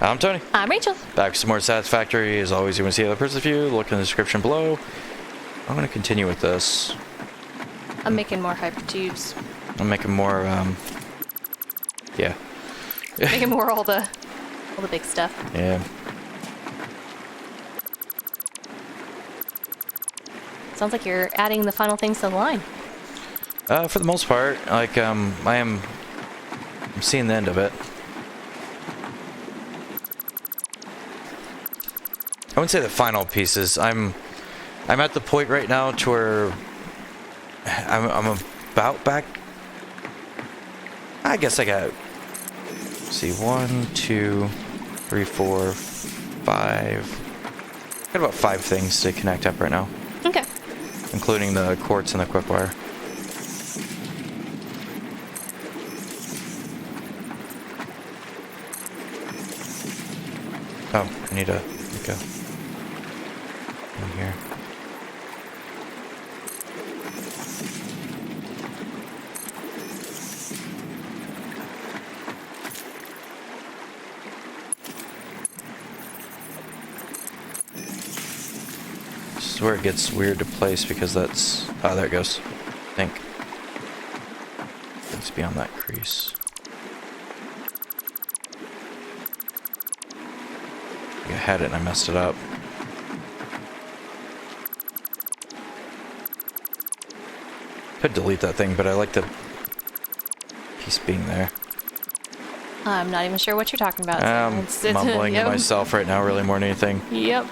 I'm Tony. I'm Rachel. Back with some more Satisfactory. As always, you want to see the other person's view, look in the description below. I'm going to continue with this. I'm making more hypertubes. I'm making more, yeah. Making more all the big stuff. Yeah. Sounds like you're adding the final things to the line. For the most part, like, I'm seeing the end of it. I wouldn't say the final pieces. I'm at the point right now to where I'm about back. I guess I got, let's see, 1, 2, 3, 4, 5. Got about 5 things to connect up right now. Okay. Including the quartz and the quick wire. Oh, I need to go in here. This is where it gets weird to place because that's... Oh, there it goes. I think. It's beyond that crease. I had it and I messed it up. Could delete that thing, but I like the piece being there. I'm not even sure what you're talking about. I'm mumbling to myself right now, really more than anything. Yep.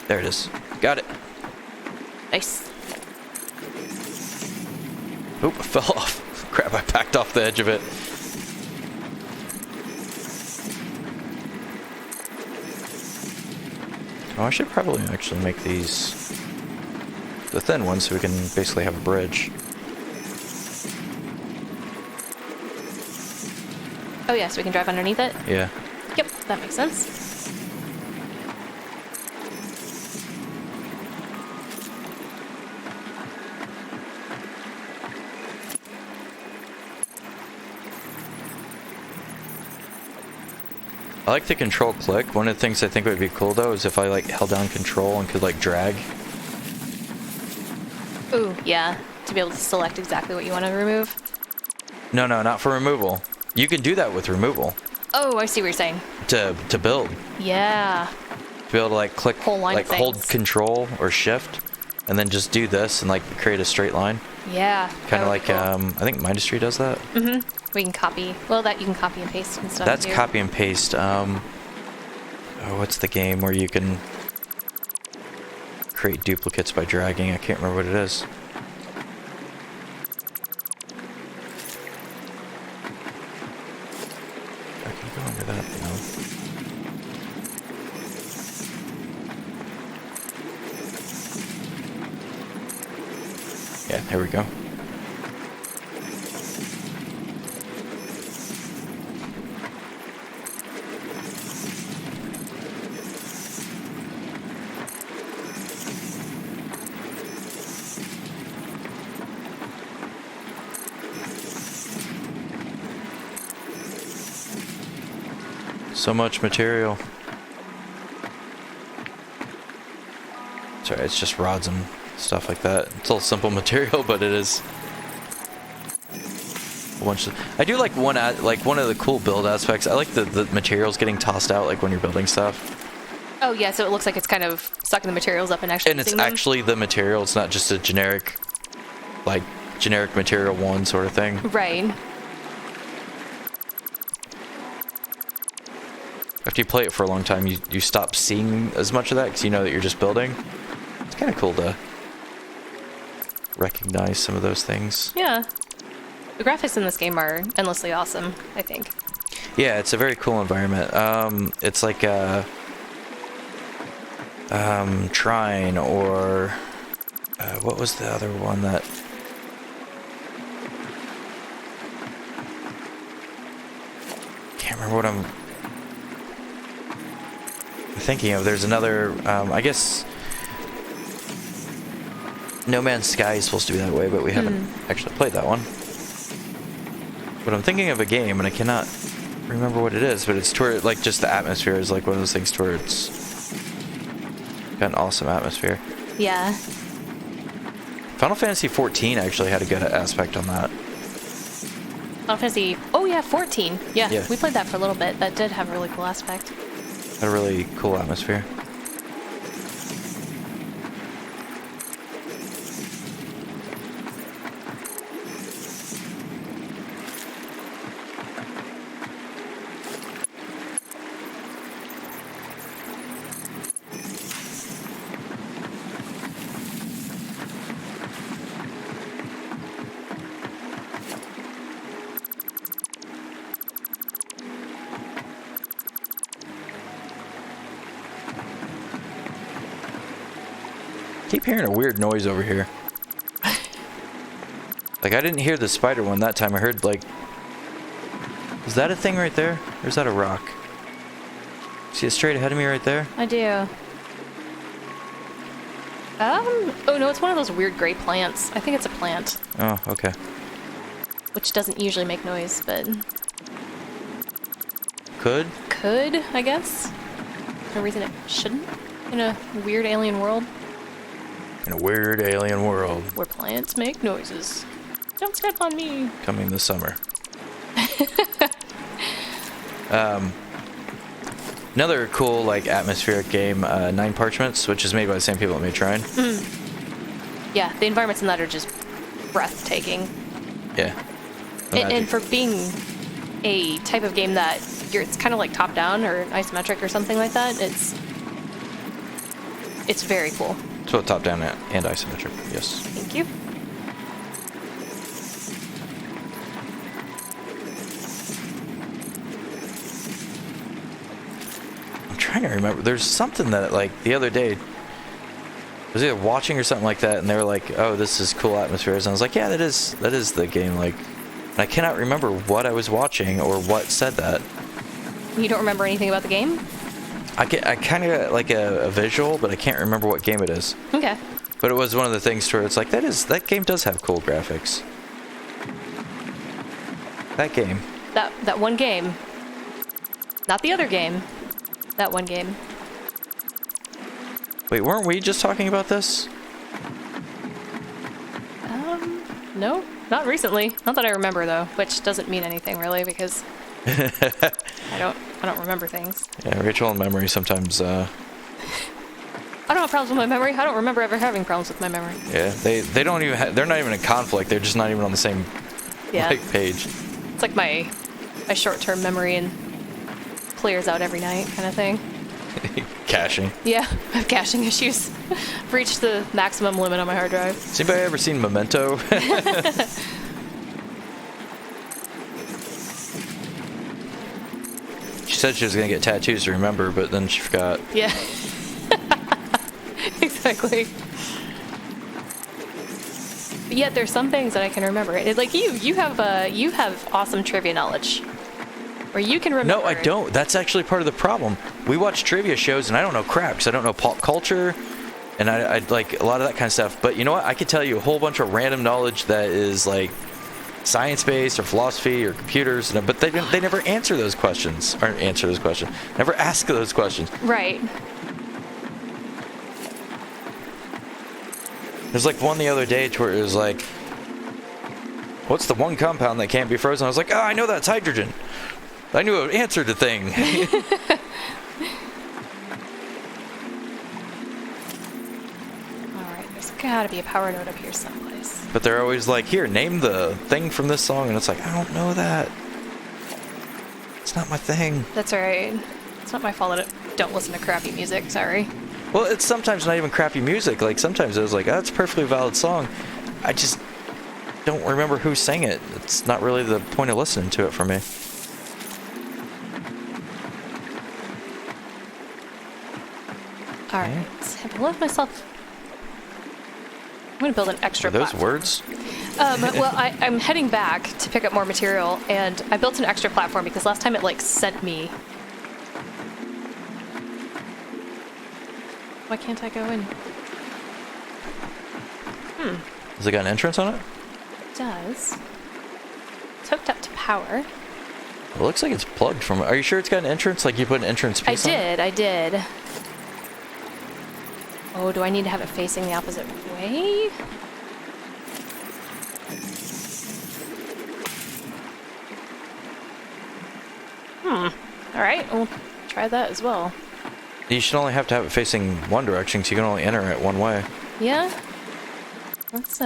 There it is. Got it. Nice. Oop, I fell off. Crap, I backed off the edge of it. Oh, I should probably actually make these the thin ones so we can basically have a bridge. Oh yeah, so we can drive underneath it? Yeah. Yep, that makes sense. I like the control click. One of the things I think would be cool though is if I like held down control and could like drag. Ooh, yeah. To be able to select exactly what you want to remove. No, not for removal. You can do that with removal. Oh, I see what you're saying. To build. Yeah. To be able to like click, Whole line like of hold things. control or shift, and then just do this and like create a straight line. Yeah. Kind of like cool. I think Mindustry does that. Mm-hmm. We can copy. Well, that you can copy and paste and stuff. That's too. copy and paste. Oh, what's the game where you can create duplicates by dragging? I can't remember what it is. I can go under that, no. Yeah, there we go. So much material. Sorry, it's just rods and stuff like that. It's all simple material, but it is a bunch of... I do like one of the cool build aspects. I like the materials getting tossed out, like when you're building stuff. Oh yeah, so it looks like it's kind of sucking the materials up and actually. And it's using them. actually the material. It's not just a generic material one sort of thing. Right. After you play it for a long time, you stop seeing as much of that because you know that you're just building. It's kind of cool to recognize some of those things. Yeah. The graphics in this game are endlessly awesome, I think. Yeah, it's a very cool environment. It's like a Trine or what was the other one that... Can't remember what I'm thinking of. There's another, I guess No Man's Sky is supposed to be that way, but we haven't actually played that one. But I'm thinking of a game, and I cannot remember what it is, but it's toward, like, just the atmosphere is, like, one of those things towards... Got an awesome atmosphere. Yeah. Final Fantasy 14 actually had a good aspect on that. Final Fantasy... Oh, yeah, 14. Yeah, Yeah. we played that for a little bit. That did have a really cool aspect. Had a really cool atmosphere. Keep hearing a weird noise over here. Like, I didn't hear the spider one that time. I heard, like... Is that a thing right there? Or is that a rock? See it straight ahead of me right there? I do. Oh no, it's one of those weird gray plants. I think it's a plant, Oh, okay. which doesn't usually make noise, but Could? could, I guess. No reason it shouldn't in a weird alien world In a weird alien world. where plants make noises. Don't step on me. Coming this summer. Another cool, like, atmospheric game, Nine Parchments, which is made by the same people that made Trine. Yeah, the environments in that are just breathtaking. Yeah. And for being a type of game that it's kind of like top down or isometric or something like that, it's very cool. It's both top-down and isometric, yes. Thank you. I'm trying to remember. There's something that, like, the other day, I was either watching or something like that, and they were like, oh, this is cool atmospheres. And I was like, yeah, that is the game. Like, and I cannot remember what I was watching or what said that. You don't remember anything about the game? I kind of got, like, a visual, but I can't remember what game it is. Okay. But it was one of the things where it's like, that game does have cool graphics. That game. That one game. Not the other game. That one game. Wait, weren't we just talking about this? No, not recently. Not that I remember though, which doesn't mean anything really because I don't remember things. Yeah, Rachel and memory sometimes, I don't have problems with my memory. I don't remember ever having problems with my memory. yeah, they don't even they're not even in conflict. They're just not even on the same Yeah. like, page. It's like my short-term memory and clears out every night kind of thing. Caching. Yeah, I have caching issues. I've reached the maximum limit on my hard drive. Has anybody ever seen Memento? She said she was gonna get tattoos to remember, but then she forgot. Yeah. Exactly. But yet there's some things that I can remember. It's like you have awesome trivia knowledge. Where you can remember. No, I don't. That's actually part of the problem. We watch trivia shows, and I don't know crap because I don't know pop culture, and I like a lot of that kind of stuff. But you know what? I could tell you a whole bunch of random knowledge that is like science-based or philosophy or computers, but they never answer those questions. Or answer those questions. Never ask those questions. Right. There's like one the other day where it was like, what's the one compound that can't be frozen? I was like, oh, I know that's hydrogen. I knew it answered the thing. Alright, there's gotta be a power node up here someplace. But they're always like, here, name the thing from this song. And it's like, I don't know that. It's not my thing. That's alright. It's not my fault that I don't listen to crappy music, sorry. Well, it's sometimes not even crappy music. Like, sometimes it was like, oh, that's a perfectly valid song. I just don't remember who sang it. It's not really the point of listening to it for me. Alright, I've left myself... I'm gonna build an extra Are those platform. words? Well, I'm heading back to pick up more material, and I built an extra platform because last time it, like, sent me... Why can't I go in? Has it got an entrance on it? It does. It's hooked up to power. It looks like it's plugged from... Are you sure it's got an entrance? Like you put an entrance piece on it? I did. Oh, do I need to have it facing the opposite way? Alright, we'll try that as well. You should only have to have it facing one direction, so you can only enter it one way. Yeah? Let's,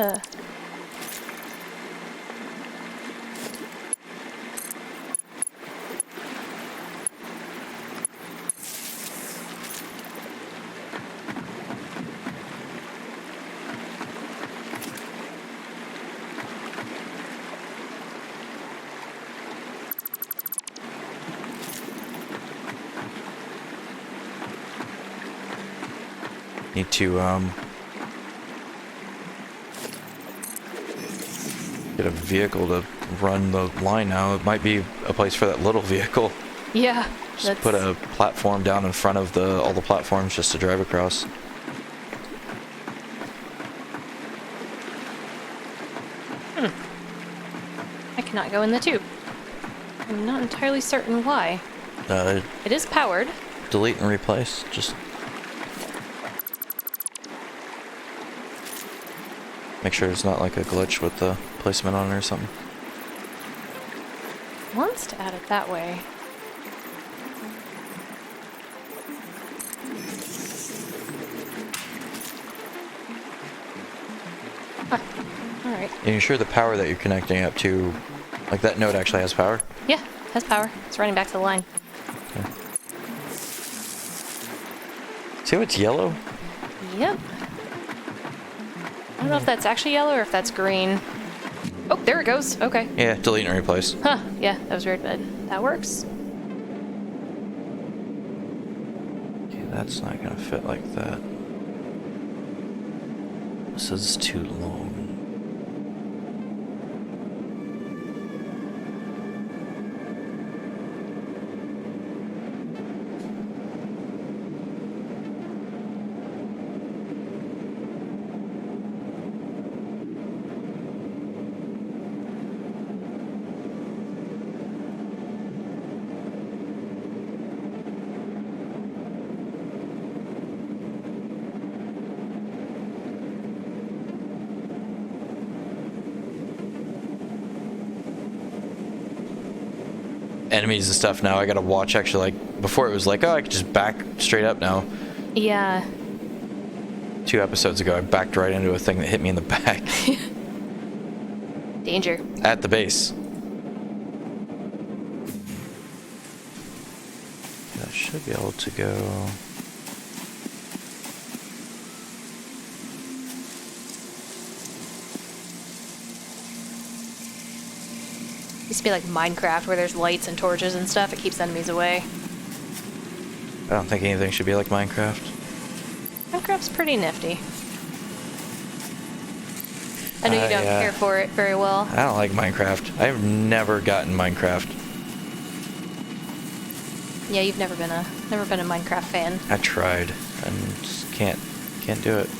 Need to, get a vehicle to run the line now. It might be a place for that little vehicle. yeah. Just put a platform down in front of all the platforms just to drive across. I cannot go in the tube. I'm not entirely certain why. It is powered. Delete and replace. Just make sure it's not like a glitch with the placement on it or something. Wants to add it that way. Alright. And you're sure the power that you're connecting up to, like that node actually has power? Yeah, has power. It's running back to the line. Okay. See how it's yellow? Yep. I don't know if that's actually yellow or if that's green. Oh, there it goes. Okay. Yeah, delete and replace. Huh. Yeah, that was weird, but that works. Okay, that's not gonna fit like that. This is too long. Enemies and stuff now, I gotta watch actually. Like before it was like, oh, I could just back straight up now. Yeah. 2 episodes ago I backed right into a thing that hit me in the back. Danger. At the base. That should be able to go. Used to be like Minecraft where there's lights and torches and stuff. It keeps enemies away. I don't think anything should be like Minecraft. Minecraft's pretty nifty. I know you don't care for it very well. I don't like Minecraft. I've never gotten Minecraft. Yeah, you've never been a Minecraft fan. I tried and just can't do it.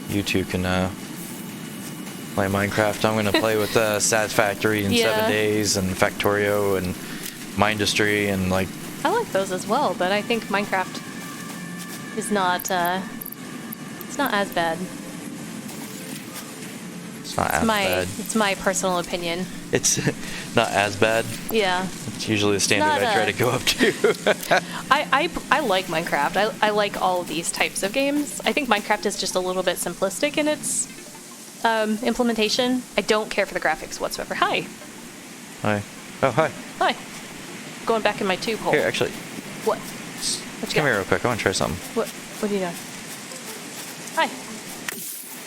You two can play Minecraft. I'm gonna play with Satisfactory in 7 days and Factorio and Mindustry and like. I like those as well, but I think Minecraft is not. It's not as bad. It's not as bad. It's my personal opinion. It's not as bad. Yeah. It's usually the standard I try to go up to. I like Minecraft. I like all of these types of games. I think Minecraft is just a little bit simplistic in its implementation. I don't care for the graphics whatsoever. Hi. Hi. Oh, hi. Hi. Going back in my tube hole. Here, actually. What? Come here real quick. I want to try something. What are you doing? Hi.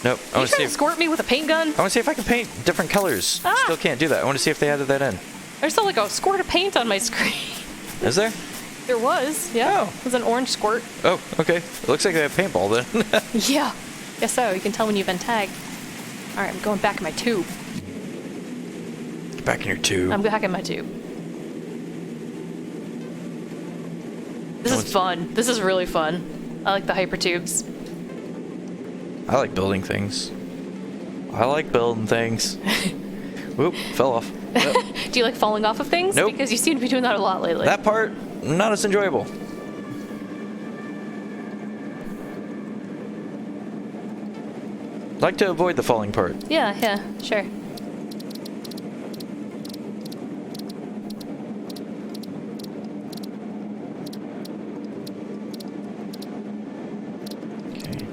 Nope. Are you trying to squirt me with a paint gun? I want to see if I can paint different colors. Ah. Still can't do that. I want to see if they added that in. There's still like a squirt of paint on my screen. Is there? There was, yeah. Oh. It was an orange squirt. Oh, okay. It looks like they have paintball then. Yeah. Guess so. You can tell when you've been tagged. Alright, I'm going back in my tube. Get back in your tube. I'm back in my tube. This is fun. This is really fun. I like the hypertubes. I like building things. Whoop, fell off. Yep. Do you like falling off of things? Nope. Because you seem to be doing that a lot lately. That part, not as enjoyable. Like to avoid the falling part. Yeah, sure. Okay.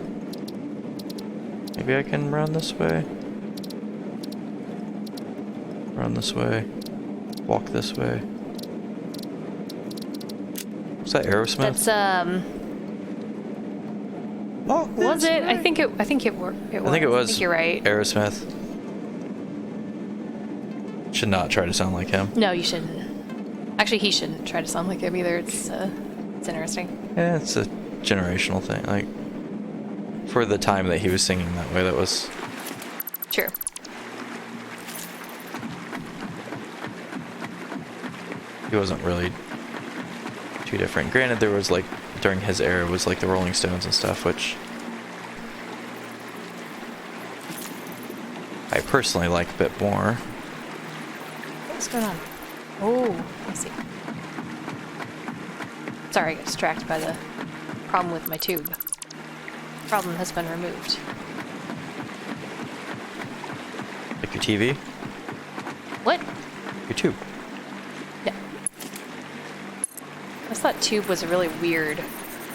Maybe I can run this way. Run this way. Walk this way. Was that Aerosmith? That's was it? I think it was. I think it was. I think you're right. Aerosmith. Should not try to sound like him. No, you shouldn't. Actually, he shouldn't try to sound like him either. It's interesting. Yeah, it's a generational thing. Like, for the time that he was singing that way, that was... True. He wasn't really too different. Granted, there was like, during his era, was like the Rolling Stones and stuff, which I personally like a bit more. What's going on? Oh, I see. Sorry, I got distracted by the problem with my tube. Problem has been removed. Like your TV? What? Your tube. Yeah. I just thought tube was a really weird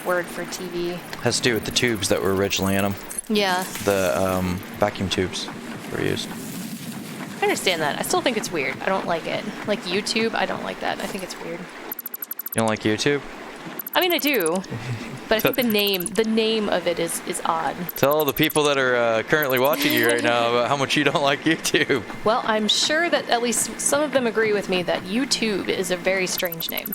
word for TV. Has to do with the tubes that were originally in them. Yeah. The vacuum tubes were used. I understand that. I still think it's weird. I don't like it. Like YouTube, I don't like that. I think it's weird. You don't like YouTube? I mean, I do. But I think the name of it is odd. Tell the people that are currently watching you right now about how much you don't like YouTube. Well, I'm sure that at least some of them agree with me that YouTube is a very strange name.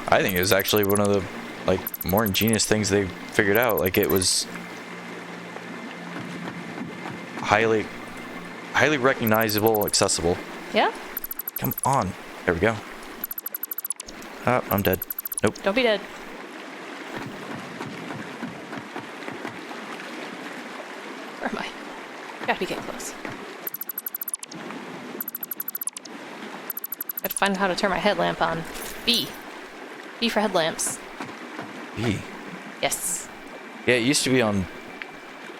I think it was actually one of the like more ingenious things they figured out. Like, it was highly recognizable, accessible. Yeah? Come on. There we go. Oh, I'm dead. Nope. Don't be dead. Where am I? Gotta be getting close. Gotta find how to turn my headlamp on. B. B for headlamps. B. Yes. Yeah, it used to be on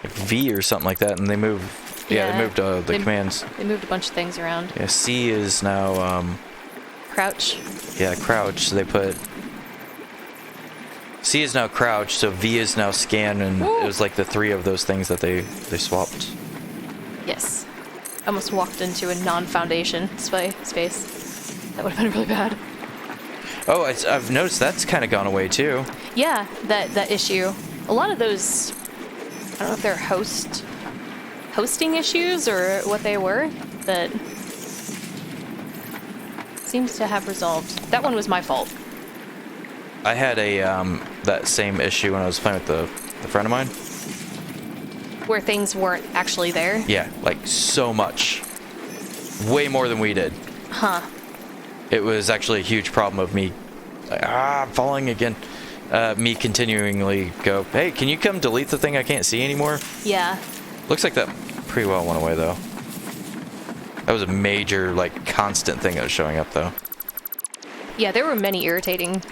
like V or something like that, and they moved. Yeah, they moved the commands. They moved a bunch of things around. Yeah, C is now Crouch. yeah, crouch. So they put C is now crouch, so V is now scan, and Ooh. it was like the three of those things that they swapped. Yes. I almost walked into a non-foundation space. That would have been really bad. Oh, I've noticed that's kind of gone away too. Yeah, that issue. A lot of those, I don't know if they're hosting issues or what they were, that seems to have resolved. That one was my fault. I had a that same issue when I was playing with the friend of mine. Where things weren't actually there? Yeah, like so much. Way more than we did. Huh. It was actually a huge problem of me, I'm falling again. Me continually go, hey, can you come delete the thing I can't see anymore? Yeah. Looks like that pretty well went away though. That was a major, like, constant thing that was showing up though. Yeah, there were many irritating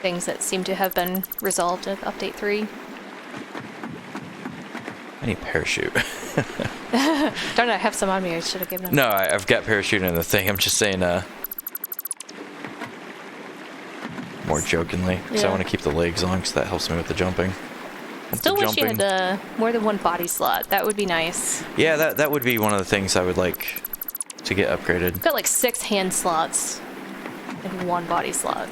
things that seem to have been resolved with Update 3. I need parachute. Darn it, I have some on me. I should have given them. No, I've got parachute in the thing. I'm just saying, more jokingly, because I Yeah. want to keep the legs on, because that helps me with the jumping. With Still the wish you jumping. had more than one body slot. That would be nice. Yeah, that would be one of the things I would like to get upgraded. I've got like 6 hand slots and 1 body slot.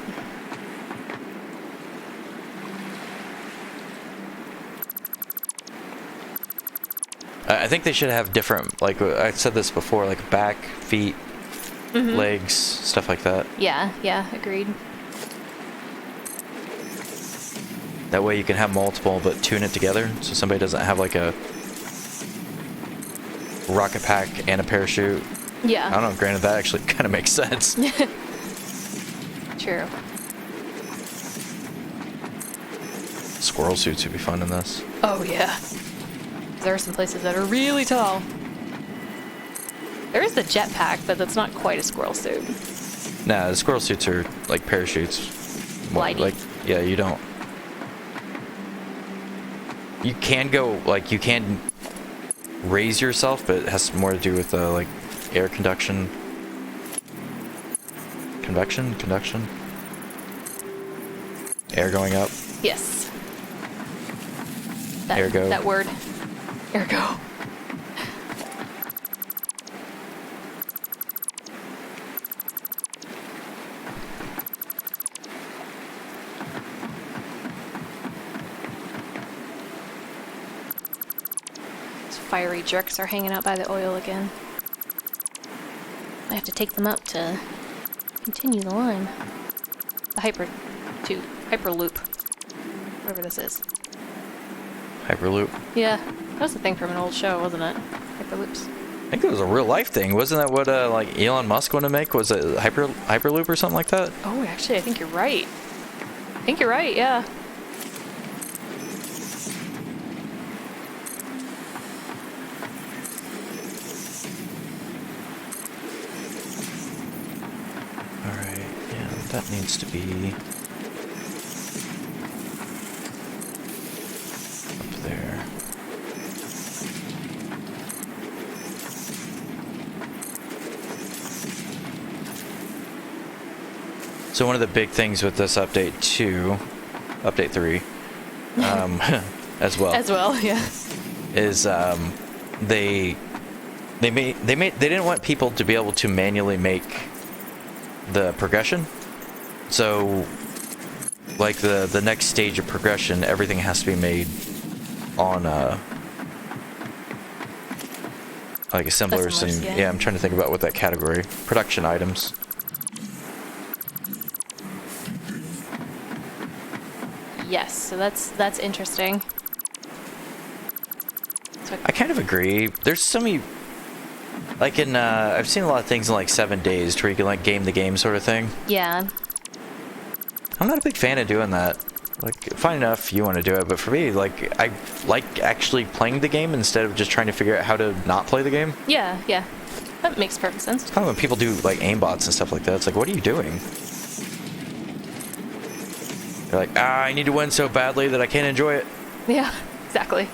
I think they should have different, like I said this before, like back, feet, legs, stuff like that. Yeah, agreed. That way you can have multiple, but tune it together, so somebody doesn't have like a rocket pack and a parachute. Yeah. I don't know, granted, that actually kind of makes sense. True. Squirrel suits would be fun in this. Oh, yeah. there are some places that are really tall. There is the jetpack, but that's not quite a squirrel suit. Nah, the squirrel suits are like parachutes. Glidey. Like, yeah, you don't. You can go, like, you can raise yourself, but it has more to do with, like, air conduction. Conduction? Air going up. Yes. Ergo. That word. Ergo. Those fiery jerks are hanging out by the oil again. I have to take them up to continue the line. The hyperloop. Whatever this is. Hyperloop. Yeah, that was a thing from an old show, wasn't it? Hyperloops. I think it was a real life thing. Wasn't that what like Elon Musk wanted to make? Was it Hyperloop or something like that? Oh, actually, I think you're right. Yeah. Alright, yeah, that needs to be up there. So one of the big things with this update 2, update 3, as well, Yeah. is they didn't want people to be able to manually make the progression. So like the next stage of progression, everything has to be made on like assemblers and yeah, I'm trying to think about what that category, production items. Yes, so that's interesting. So I kind of agree. There's so many, like in I've seen a lot of things in like 7 days where you can like game the game sort of thing. yeah. I'm not a big fan of doing that. Like, fine enough, you want to do it, but for me, like, I like actually playing the game instead of just trying to figure out how to not play the game. Yeah. That makes perfect sense. It's kind of when people do like aimbots and stuff like that. It's like, what are you doing? They're like, I need to win so badly that I can't enjoy it. Yeah, exactly.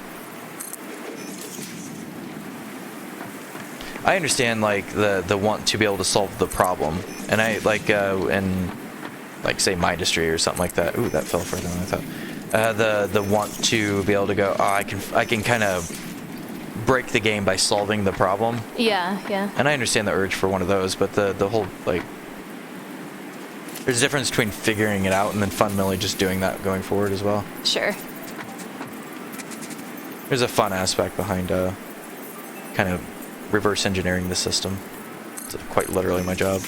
I understand like the want to be able to solve the problem, and I like in like say my industry or something like that. Ooh, that fell further than I thought. The want to be able to go, I can kind of break the game by solving the problem. Yeah. And I understand the urge for one of those, but the whole like there's a difference between figuring it out and then fundamentally just doing that going forward as well. Sure. There's a fun aspect behind kind of reverse engineering the system. It's quite literally my job.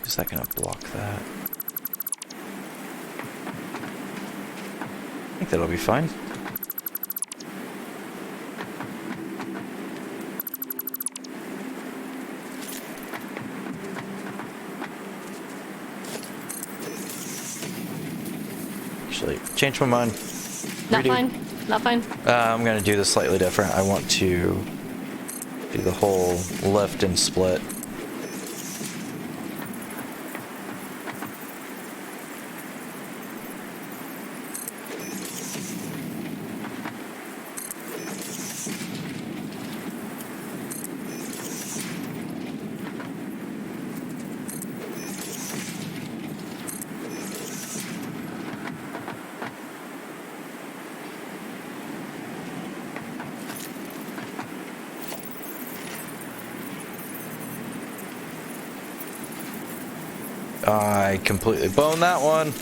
Is that going to block that? I think that'll be fine. Actually, change my mind. Not fine. I'm going to do this slightly different. I want to do the whole lift and split. I completely boned that one.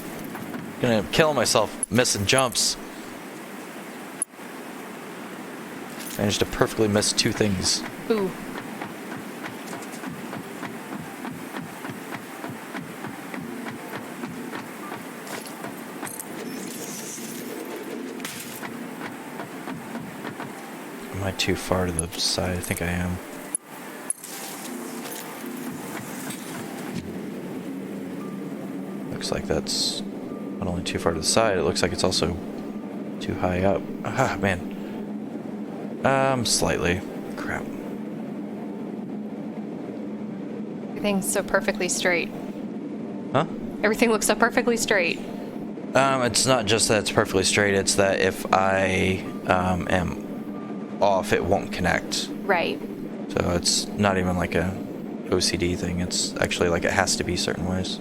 Gonna kill myself missing jumps. Managed to perfectly miss 2 things. Ooh. Am I too far to the side? I think I am. Looks like that's not only too far to the side, it looks like it's also too high up. Ah, man. Slightly. Crap. Everything's so perfectly straight. Huh? Everything looks so perfectly straight. It's not just that it's perfectly straight, it's that if I am off, it won't connect. Right. So it's not even like a OCD thing, it's actually like it has to be certain ways.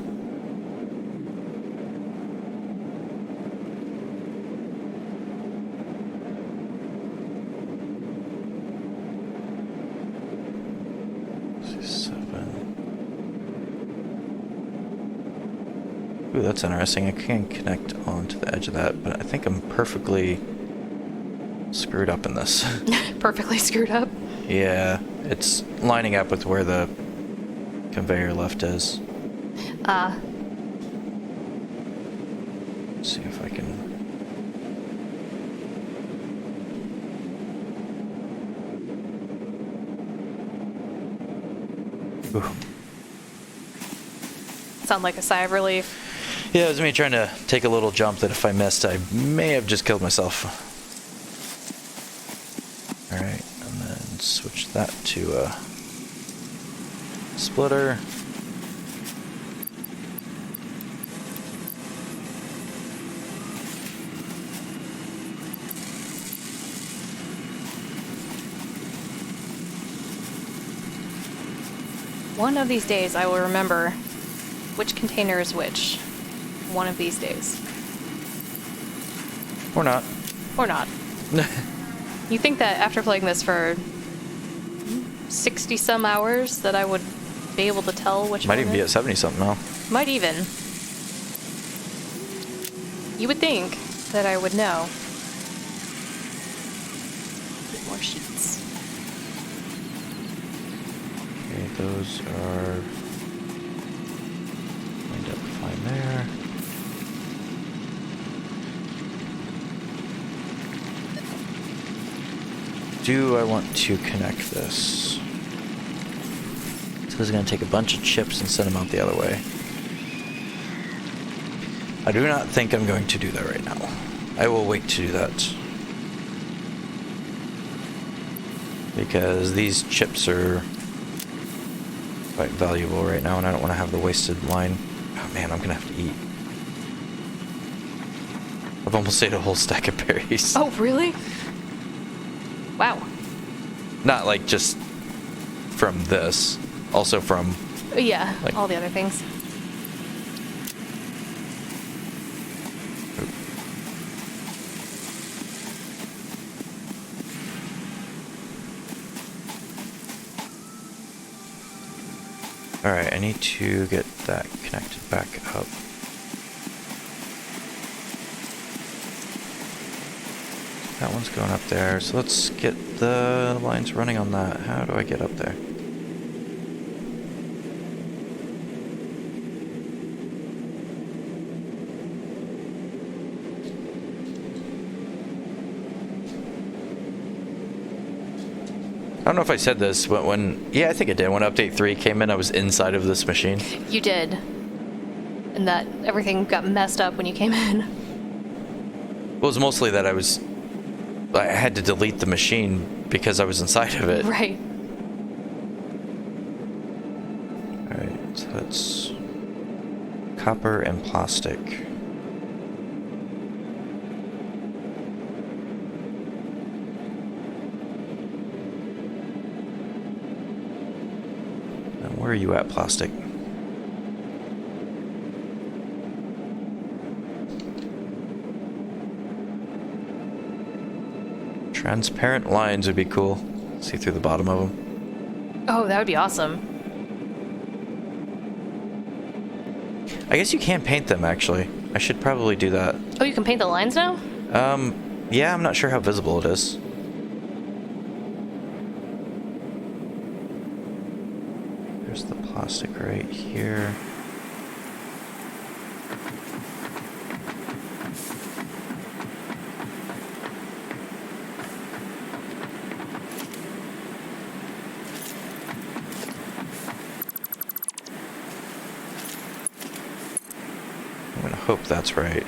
Ooh, that's interesting. I can connect onto the edge of that, but I think I'm perfectly screwed up in this. Perfectly screwed up. Yeah, it's lining up with where the conveyor left is. Let's see if I can... Ooh. Sound like a sigh of relief. Yeah, it was me trying to take a little jump that if I missed, I may have just killed myself. Alright, and then switch that to a splitter. One of these days I will remember which container is which. One of these days. Or not. Or not. You think that after playing this for 60 some hours that I would be able to tell which Might one even be at 70 something now. Might even. You would think that I would know. Get more sheets. Okay, those are lined up fine there. Do I want to connect this? So this is going to take a bunch of chips and send them out the other way. I do not think I'm going to do that right now. I will wait to do that. Because these chips are quite valuable right now, and I don't want to have the wasted line. Oh man, I'm going to have to eat. I've almost ate a whole stack of berries. Oh, really? Wow. Not like just from this, also from... Yeah, like, all the other things. Alright, I need to get that connected back up. That one's going up there, so let's get the lines running on that. How do I get up there? I don't know if I said this, but yeah, I think I did. When Update 3 came in, I was inside of this machine. You did. And that everything got messed up when you came in. Well, it was mostly that I had to delete the machine because I was inside of it. Right. Alright, so that's copper and plastic. And where are you at, plastic? Transparent lines would be cool. See through the bottom of them. Oh, that would be awesome. I guess you can paint them, actually. I should probably do that. Oh, you can paint the lines now? Yeah, I'm not sure how visible it is. There's the plastic right here. hope that's right.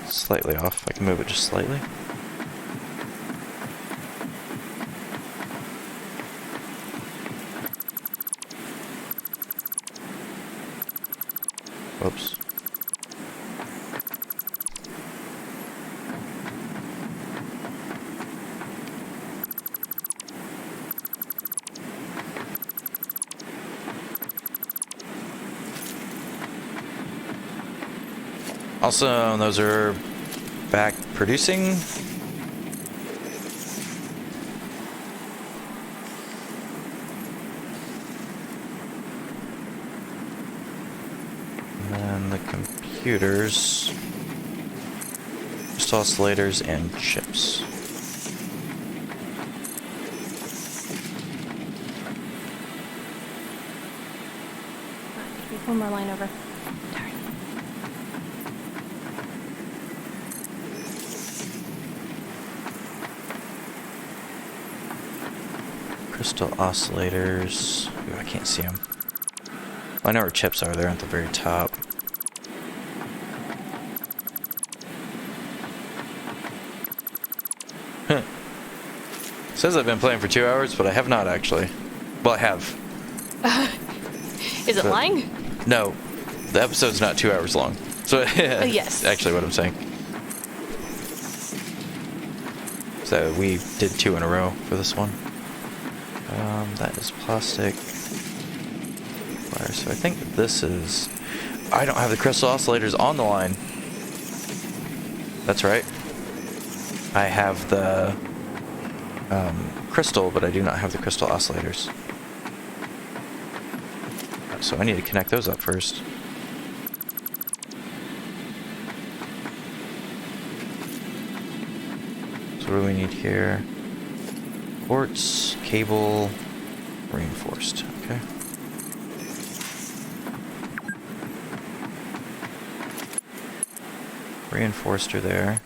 Slightly off. I can move it just slightly. Whoops. Awesome, those are back producing. And then the computers, just oscillators and chips. One more line over. Darn. Crystal oscillators. Ooh, I can't see them. Well, I know where chips are. They're at the very top. Huh. Says I've been playing for 2 hours, but I have not actually. Well, I have. Is it lying? No, the episode's not 2 hours long. So yes. Actually what I'm saying. So we did 2 in a row for this one. That is plastic wire. So I think this is... I don't have the crystal oscillators on the line. That's right. I have the crystal, but I do not have the crystal oscillators. So I need to connect those up first. So what do we need here? Quartz, cable, reinforced. Okay. Reinforced are there.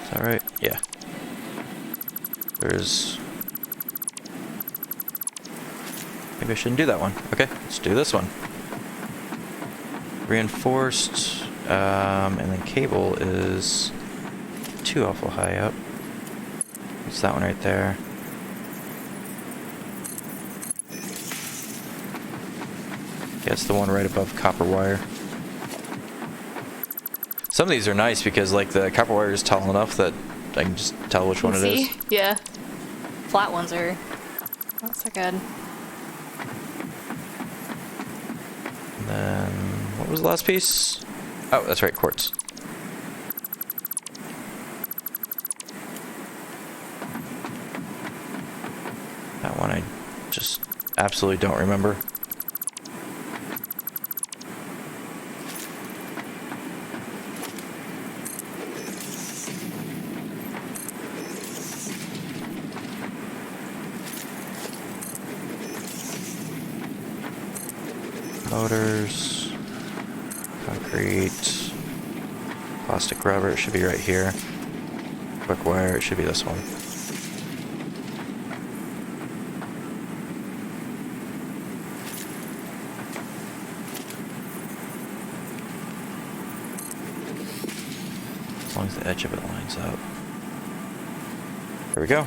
Is that right? Yeah. There's... Maybe I shouldn't do that one. Okay, let's do this one. Reinforced, and then cable is too awful high up. It's that one right there. Yeah, it's the one right above copper wire. Some of these are nice because like the copper wire is tall enough that I can just tell which one it is. Yeah. Flat ones are not so good. And then, what was the last piece? Oh, that's right, quartz. That one I just absolutely don't remember. Motors, concrete, plastic rubber, it should be right here. Quick wire, it should be this one. As long as the edge of it lines up. There we go.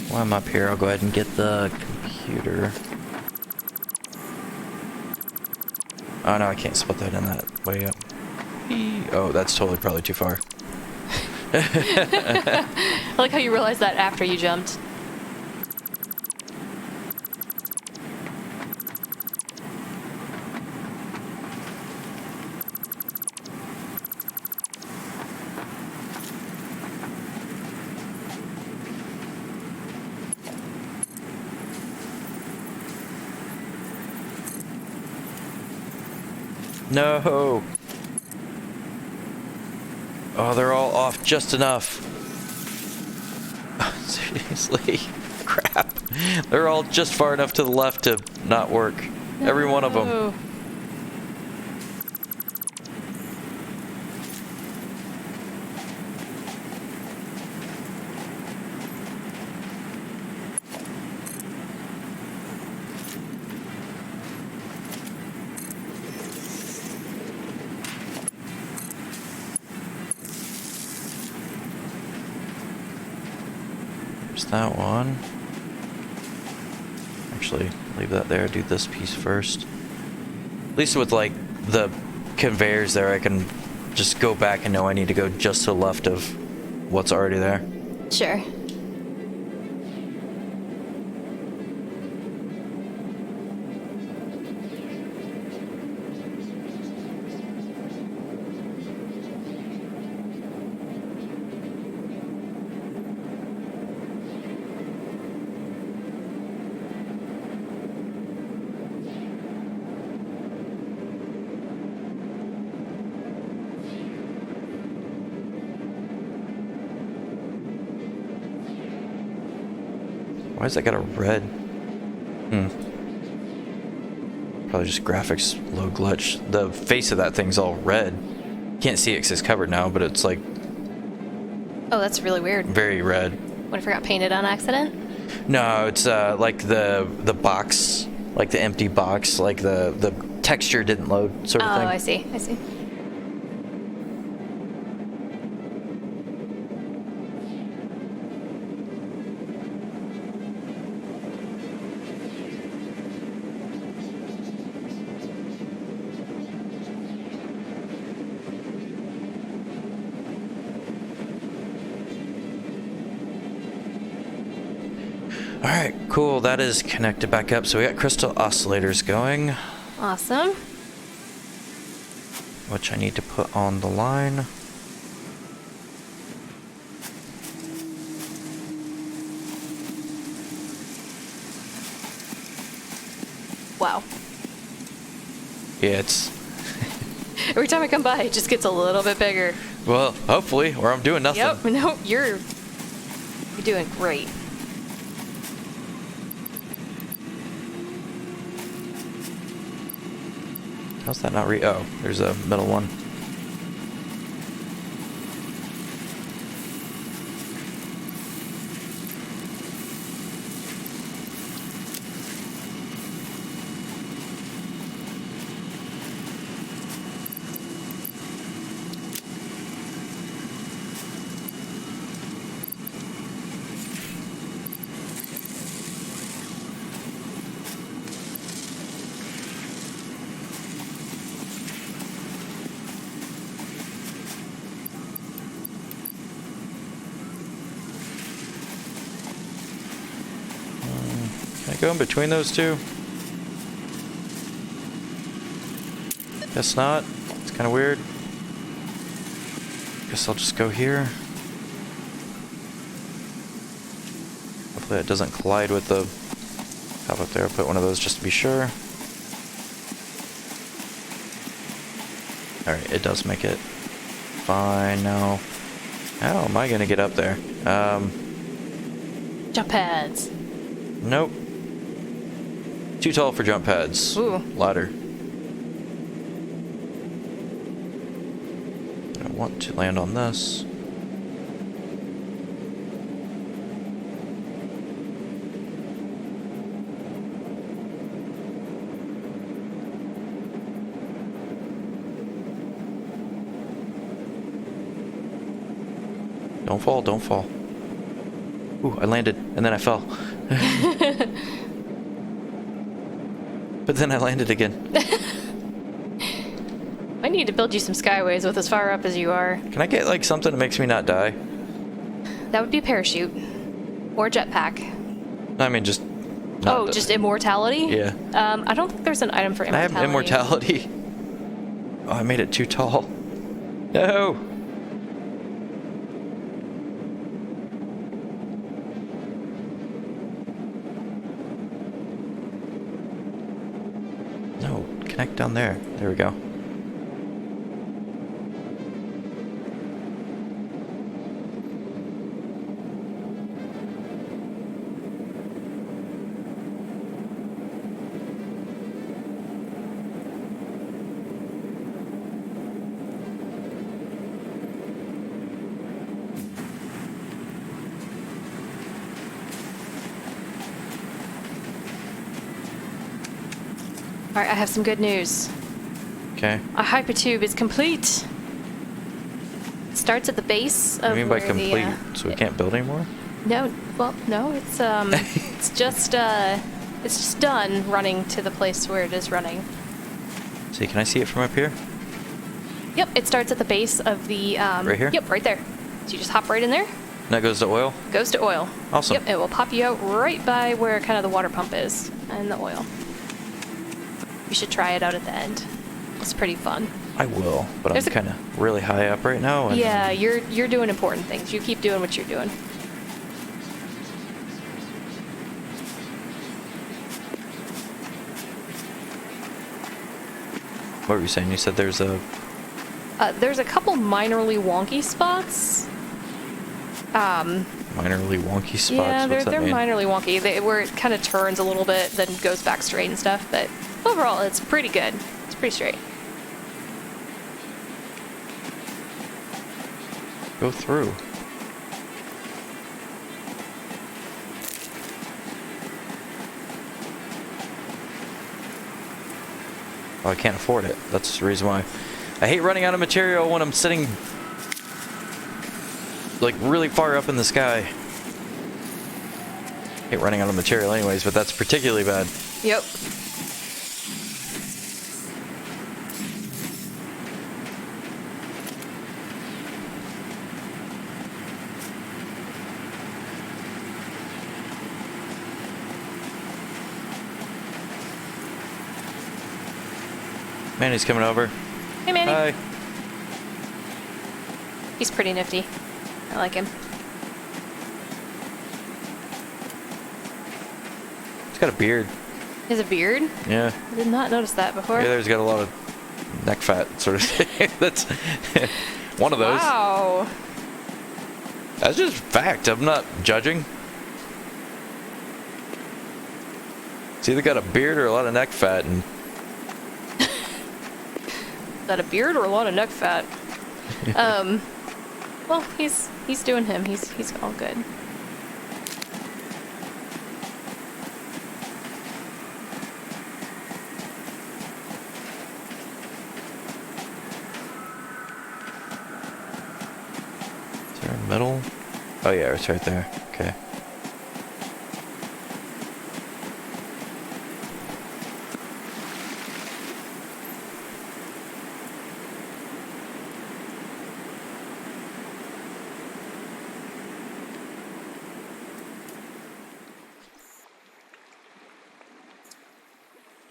While I'm up here, I'll go ahead and get the computer. Oh no, I can't split that in that way up. Oh, that's totally probably too far. I like how you realized that after you jumped. No! Oh, they're all off just enough. Seriously. Crap. They're all just far enough to the left to not work. Every one of them. No. There's that one. Actually, leave that there. Do this piece first. At least with like the conveyors there, I can just go back and know I need to go just to the left of what's already there. Sure. Why has that got a red? Probably just graphics low glitch. The face of that thing's all red. Can't see it 'cause it's covered now, but it's like Oh, that's really weird. very red. What if I got painted on accident? No, it's like the box, like the empty box, like the texture didn't load sort of Oh, thing. I see. I see. Alright, cool. That is connected back up. So we got crystal oscillators going, Awesome. which I need to put on the line. Wow. Yeah, it's... Every time I come by, it just gets a little bit bigger. Well, hopefully, or I'm doing nothing. Yep. No, you're doing great. How's that not oh, there's a middle one. Can I go in between those two? Guess not. It's kind of weird. Guess I'll just go here. Hopefully it doesn't collide with the top up there. I'll put one of those just to be sure. Alright, it does make it fine now. How am I gonna get up there? Jump pads. Nope. Too tall for jump pads. Ooh. Ladder. I want to land on this. Don't fall, don't fall. Ooh, I landed, and then I fell. But then I landed again. I need to build you some skyways with as far up as you are. Can I get, like, something that makes me not die? That would be a parachute. Or jetpack. I mean, just... Oh, just immortality? Yeah. I don't think there's an item for I immortality. have immortality. Oh, I made it too tall. No! No, connect down there. There we go. Alright, I have some good news. Okay. Our hypertube is complete. It starts at the base What of do you mean by where complete? the, So we can't build anymore? No, well, no, it's it's just done running to the place where it is running. See, can I see it from up here? Yep, it starts at the base of the Right here? Yep, right there. So you just hop right in there. And that goes to oil? Goes to oil. Awesome. Yep, it will pop you out right by where kind of the water pump is and the oil. You should try it out at the end. It's pretty fun. I will, but There's I'm kind of really high up right now. And Yeah, you're doing important things. You keep doing what you're doing. What were you saying? You said there's a... There's a couple minorly wonky spots. minorly wonky spots? Yeah, What's that they're mean? minorly wonky. Where it kind of turns a little bit, then goes back straight and stuff. But overall, it's pretty good. It's pretty straight. Go through. Oh, I can't afford it. That's the reason why. I hate running out of material when I'm sitting like really far up in the sky. Hate running out of material anyways, but that's particularly bad. Yep. Manny's coming over. Hey, Manny. Hi. He's pretty nifty. I like him. He's got a beard. He has a beard? Yeah. I did not notice that before. Yeah, there's got a lot of neck fat, sort of thing. That's one of those. Wow. That's just fact. I'm not judging. It's either got a beard or a lot of neck fat, and Is that a beard or a lot of neck fat? Well, he's doing him. He's all good. is there a middle? Oh yeah, it's right there. Okay.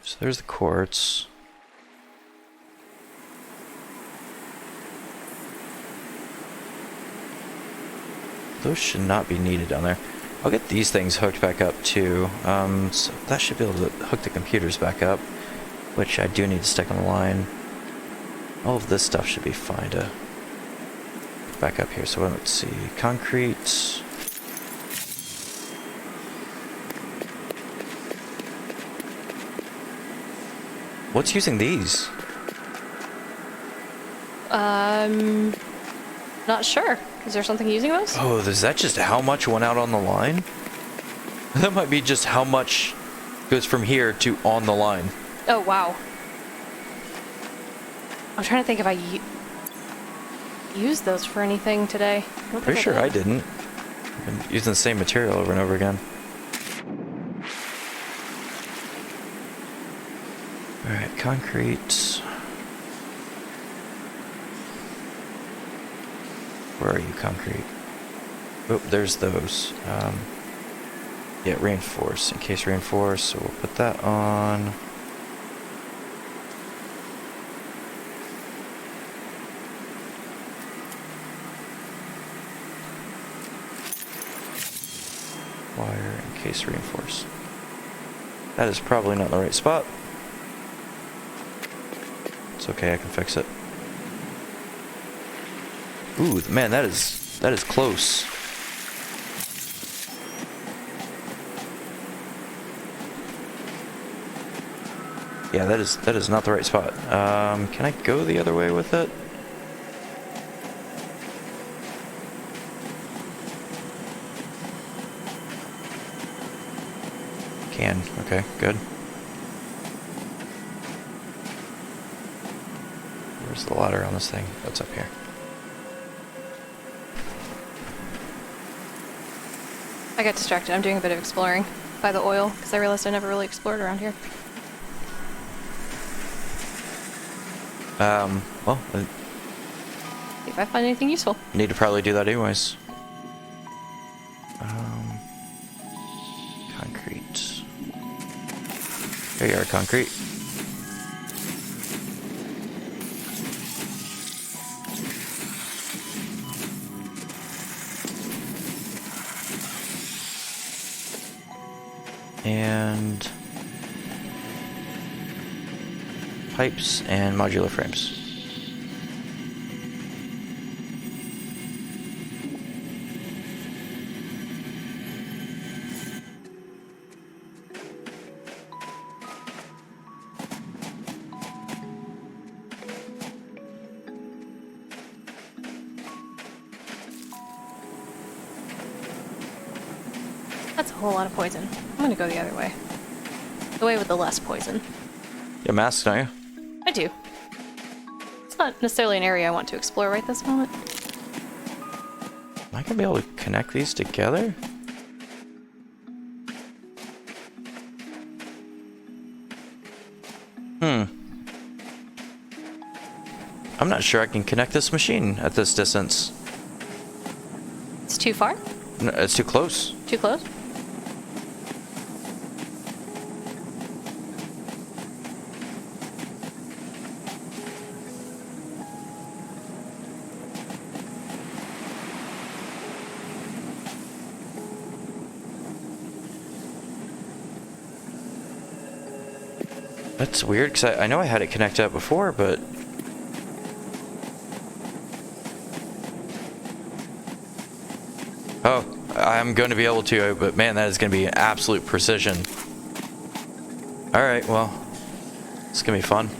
So there's the quartz. Those should not be needed down there. I'll get these things hooked back up too. So that should be able to hook the computers back up, which I do need to stick on the line. All of this stuff should be fine to back up here. So let's see, concrete. What's using these? Not sure. Is there something using those? Oh, is that just how much went out on the line? That might be just how much goes from here to on the line. Oh, wow. I'm trying to think if I used those for anything today. I don't think Pretty sure I did. didn't. I've been using the same material over and over again. Alright, concrete. Where are you, concrete? Oh, there's those. Yeah, reinforce. In case reinforce, so we'll put that on. Wire, in case reinforce. That is probably not the right spot. It's okay, I can fix it. Ooh, man, that is close. Yeah, that is not the right spot. Can I go the other way with it? Can. Okay, good. Where's the ladder on this thing? What's up here? I got distracted. I'm doing a bit of exploring by the oil because I realized I never really explored around here. Well, I See if I find anything useful. need to probably do that anyways. Concrete. There you are, concrete. And pipes and modular frames. That's a whole lot of poison. I'm gonna go the other way. The way with the less poison. You have masks, don't you? I do. It's not necessarily an area I want to explore right this moment. Am I gonna be able to connect these together? I'm not sure I can connect this machine at this distance. It's too far? No, it's too close. Too close? That's weird, because I know I had it connected up before, but... Oh, I'm going to be able to, but man, that is going to be absolute precision. Alright, well, it's going to be fun.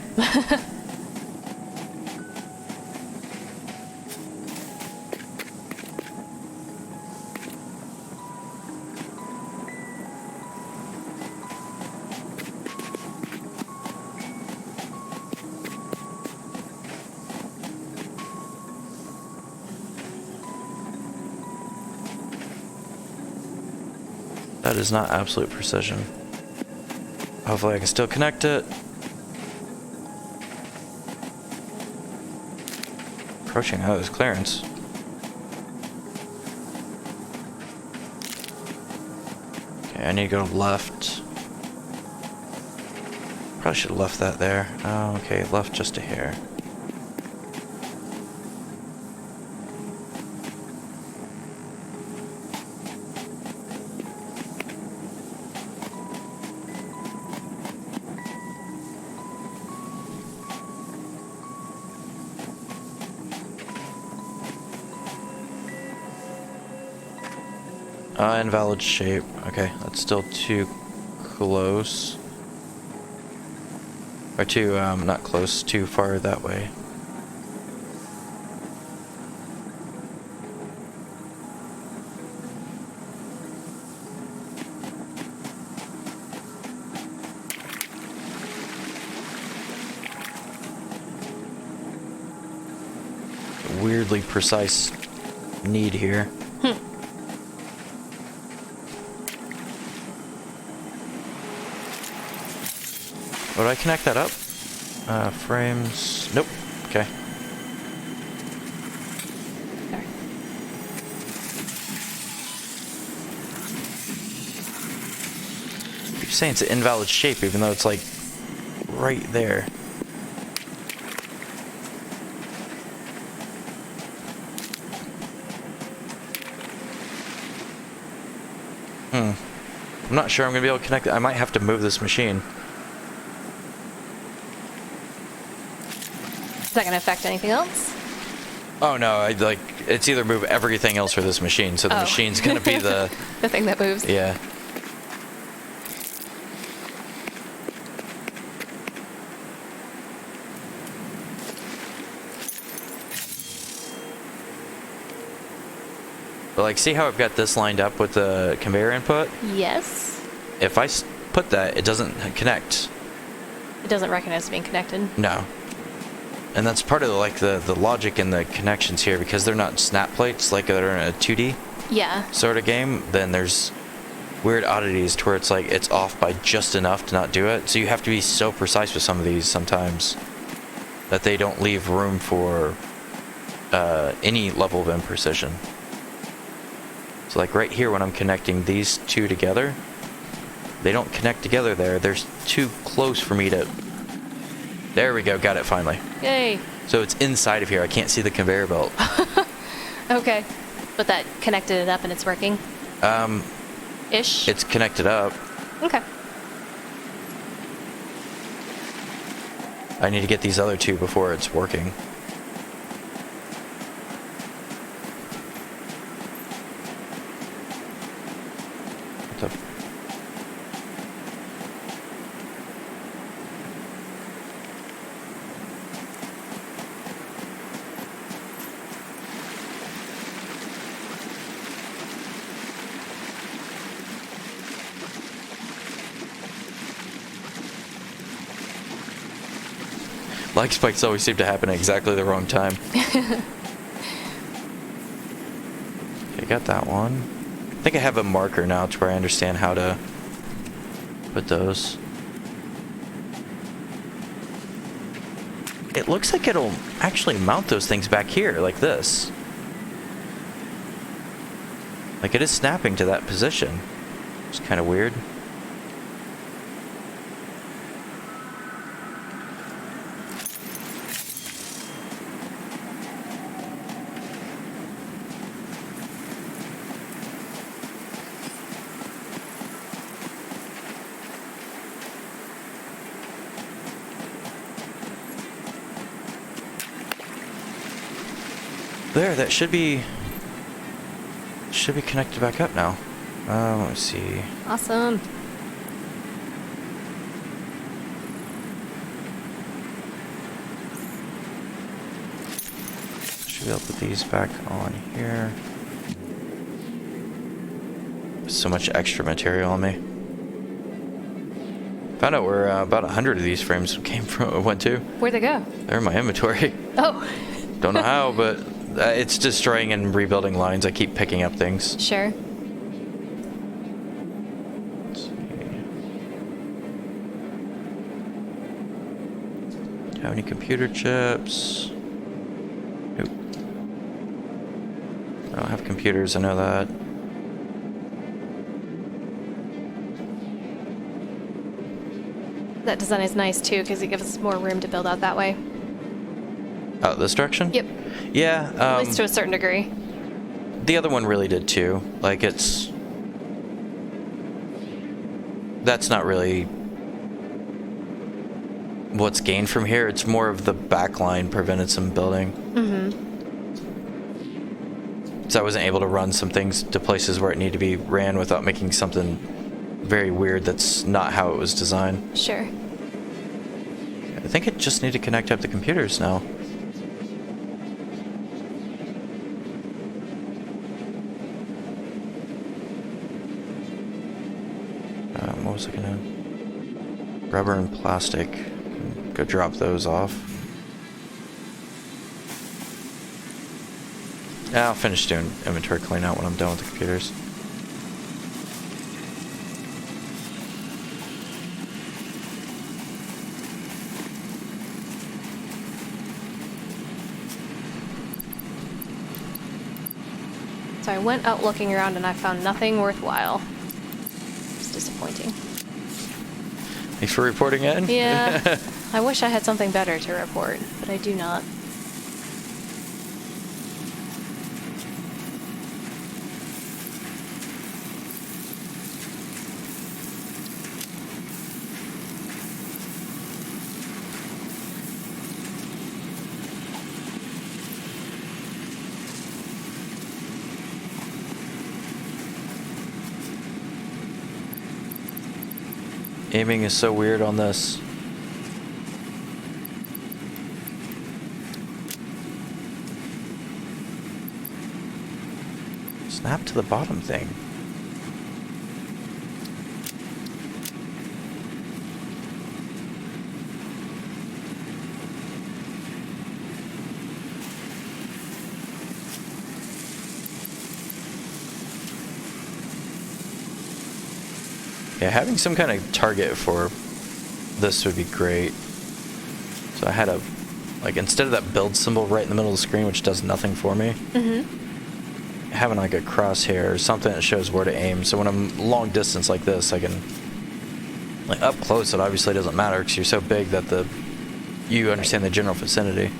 That is not absolute precision. Hopefully I can still connect it. Approaching out of this clearance. Okay, I need to go left. Probably should have left that there. Oh, okay, left just a hair. Invalid shape. Okay, that's still too close. Or too, not close, too far that way. Weirdly precise need here. Would I connect that up? Frames. Nope. Okay. There. Keep saying it's an invalid shape, even though it's like right there. I'm not sure I'm gonna be able to connect it. I might have to move this machine. Is that gonna affect anything else? Oh no, it's either move everything else for this machine, so the machine's gonna be the The thing that moves. yeah. But like, see how I've got this lined up with the conveyor input? Yes. If I put that, it doesn't connect. It doesn't recognize being connected. No. And that's part of the logic and the connections here, because they're not snap plates like they're in a 2D Yeah. sort of game. Then there's weird oddities to where it's like it's off by just enough to not do it. So you have to be so precise with some of these sometimes that they don't leave room for any level of imprecision. So like right here when I'm connecting these two together, they don't connect together there. They're too close for me to... There we go, got it finally. Yay. So it's inside of here. I can't see the conveyor belt. Okay. But that connected it up and it's working? Ish? It's connected up. Okay. I need to get these other two before it's working. What the... Lag spikes always seem to happen at exactly the wrong time. Okay, got that one. I think I have a marker now to where I understand how to put those. It looks like it'll actually mount those things back here, like this. Like it is snapping to that position. It's kind of weird. There, that should be connected back up now. Let me see. Awesome. Should be able to put these back on here. So much extra material on me. Found out where about 100 of these frames went to. Where'd they go? They're in my inventory. Oh. Don't know how, but it's destroying and rebuilding lines. I keep picking up things. Sure. Let's see. Do you have any computer chips? Nope. I don't have computers, I know that. That design is nice too, because it gives us more room to build out that way. Oh, this direction? Yep. Yeah. At least to a certain degree. The other one really did too. Like it's... That's not really what's gained from here. It's more of the back line prevented some building. Mm-hmm. So I wasn't able to run some things to places where it needed to be ran without making something very weird that's not how it was designed. Sure. I think it just need to connect up the computers now. What was I gonna... Rubber and plastic. Go drop those off. I'll finish doing inventory clean out when I'm done with the computers. So I went out looking around and I found nothing worthwhile. It's disappointing. Thanks for reporting in. Yeah. I wish I had something better to report, but I do not. Aiming is so weird on this. Snap to the bottom thing. Yeah, having some kind of target for this would be great. So I had a, like, instead of that build symbol right in the middle of the screen, which does nothing for me, having like a crosshair or something that shows where to aim. So when I'm long distance like this, I can, like, up close, it obviously doesn't matter because you're so big that you understand the general vicinity.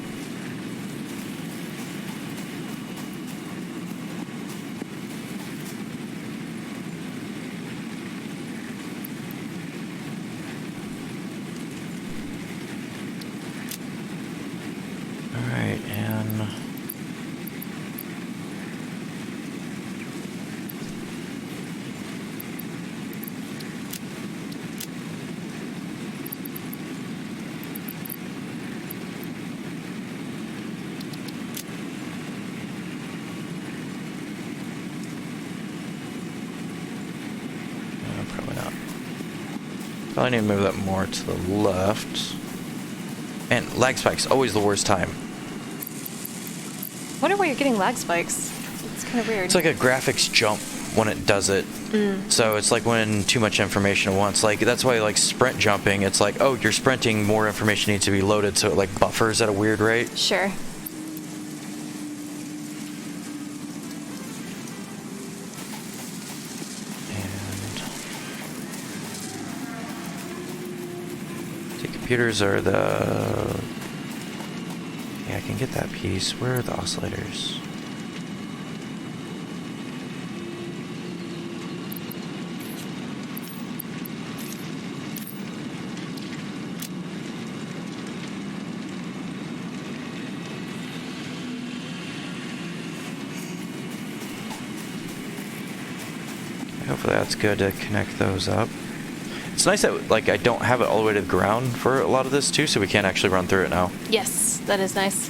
Probably need to move that more to the left. And lag spikes, always the worst time. I wonder why you're getting lag spikes. It's kind of weird. It's like a graphics jump when it does it. So it's like when too much information at once. Like, that's why, like, sprint jumping, it's like, oh, you're sprinting, more information needs to be loaded, so it, like, buffers at a weird rate. Sure. Computers are the... Yeah, I can get that piece. Where are the oscillators? Hopefully that's good to connect those up. It's nice that, like, I don't have it all the way to the ground for a lot of this too, so we can't actually run through it now. Yes, that is nice.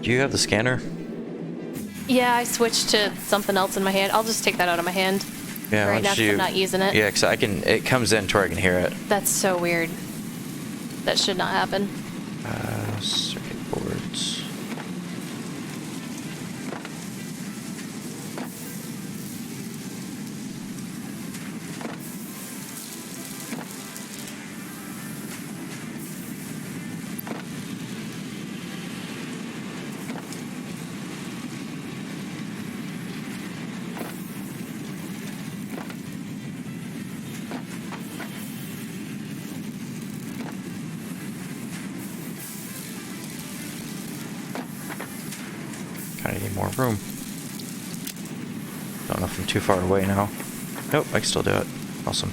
Do you have the scanner? Yeah, I switched to something else in my hand. I'll just take that out of my hand. Yeah, right now 'cause I'm not using it. Yeah, because it comes in to where I can hear it. That's so weird. That should not happen. Circuit boards. I need more room. Don't know if I'm too far away now. Nope, I can still do it. Awesome.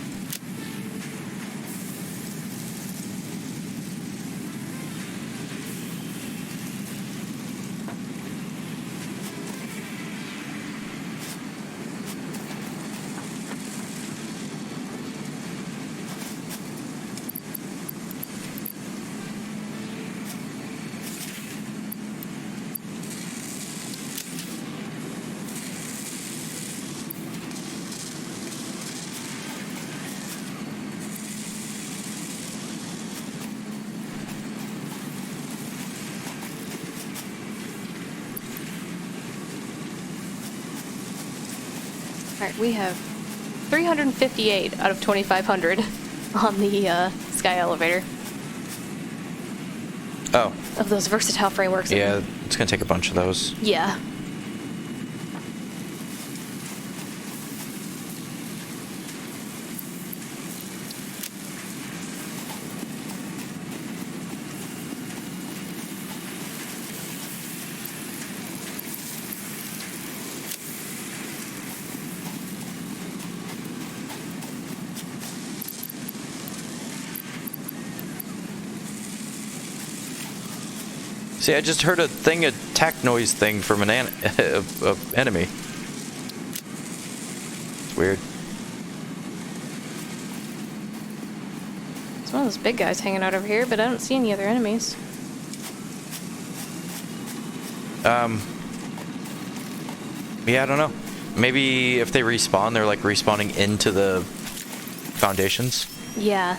Alright, we have 358 out of 2,500 on the Sky Elevator. Oh. Of those versatile frameworks. Yeah, it's going to take a bunch of those. Yeah. See, I just heard a attack noise thing from an enemy. It's weird. It's one of those big guys hanging out over here, but I don't see any other enemies. Yeah, I don't know. Maybe if they respawn, they're like respawning into the foundations. Yeah.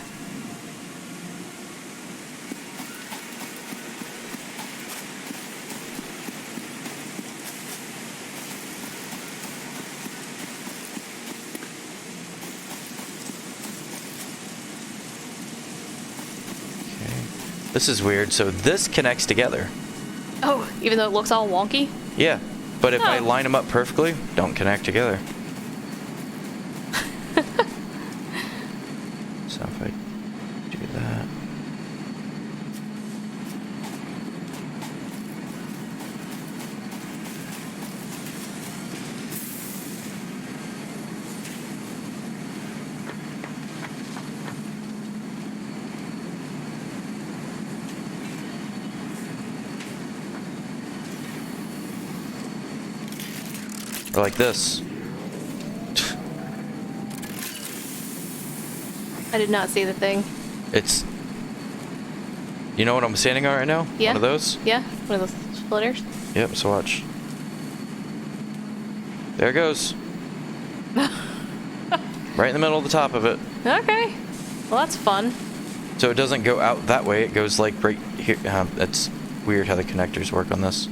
This is weird. So this connects together. Oh, even though it looks all wonky? Yeah. But if I Oh. line them up perfectly, don't connect together. So if I do that. Or like this. I did not see the thing. It's... You know what I'm standing on right now? Yeah. One of those? Yeah? One of those splitters? Yep, so watch. There it goes. Right in the middle of the top of it. Okay. Well, that's fun. So it doesn't go out that way, it goes like right here. That's weird how the connectors work on this.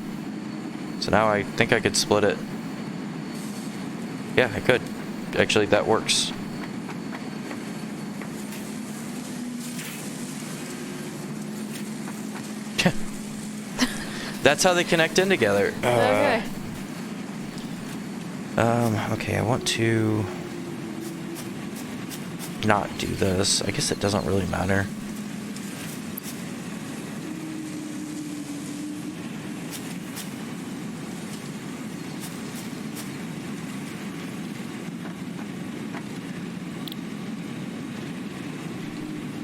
So now I think I could split it. Yeah, I could. Actually, that works. That's how they connect in together. Okay. Okay, I want to not do this. I guess it doesn't really matter.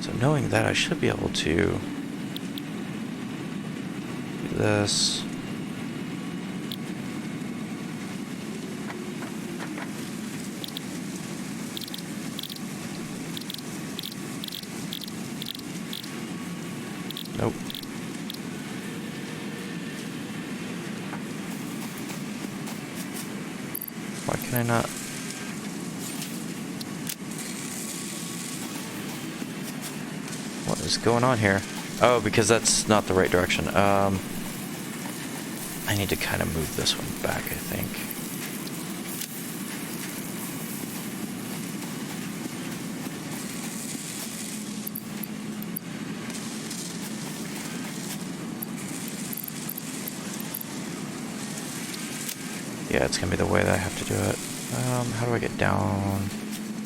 So knowing that, I should be able to do this. Nope. Why can I not? What is going on here? Oh, because that's not the right direction. I need to kind of move this one back, I think. Yeah, it's gonna be the way that I have to do it. How do I get down?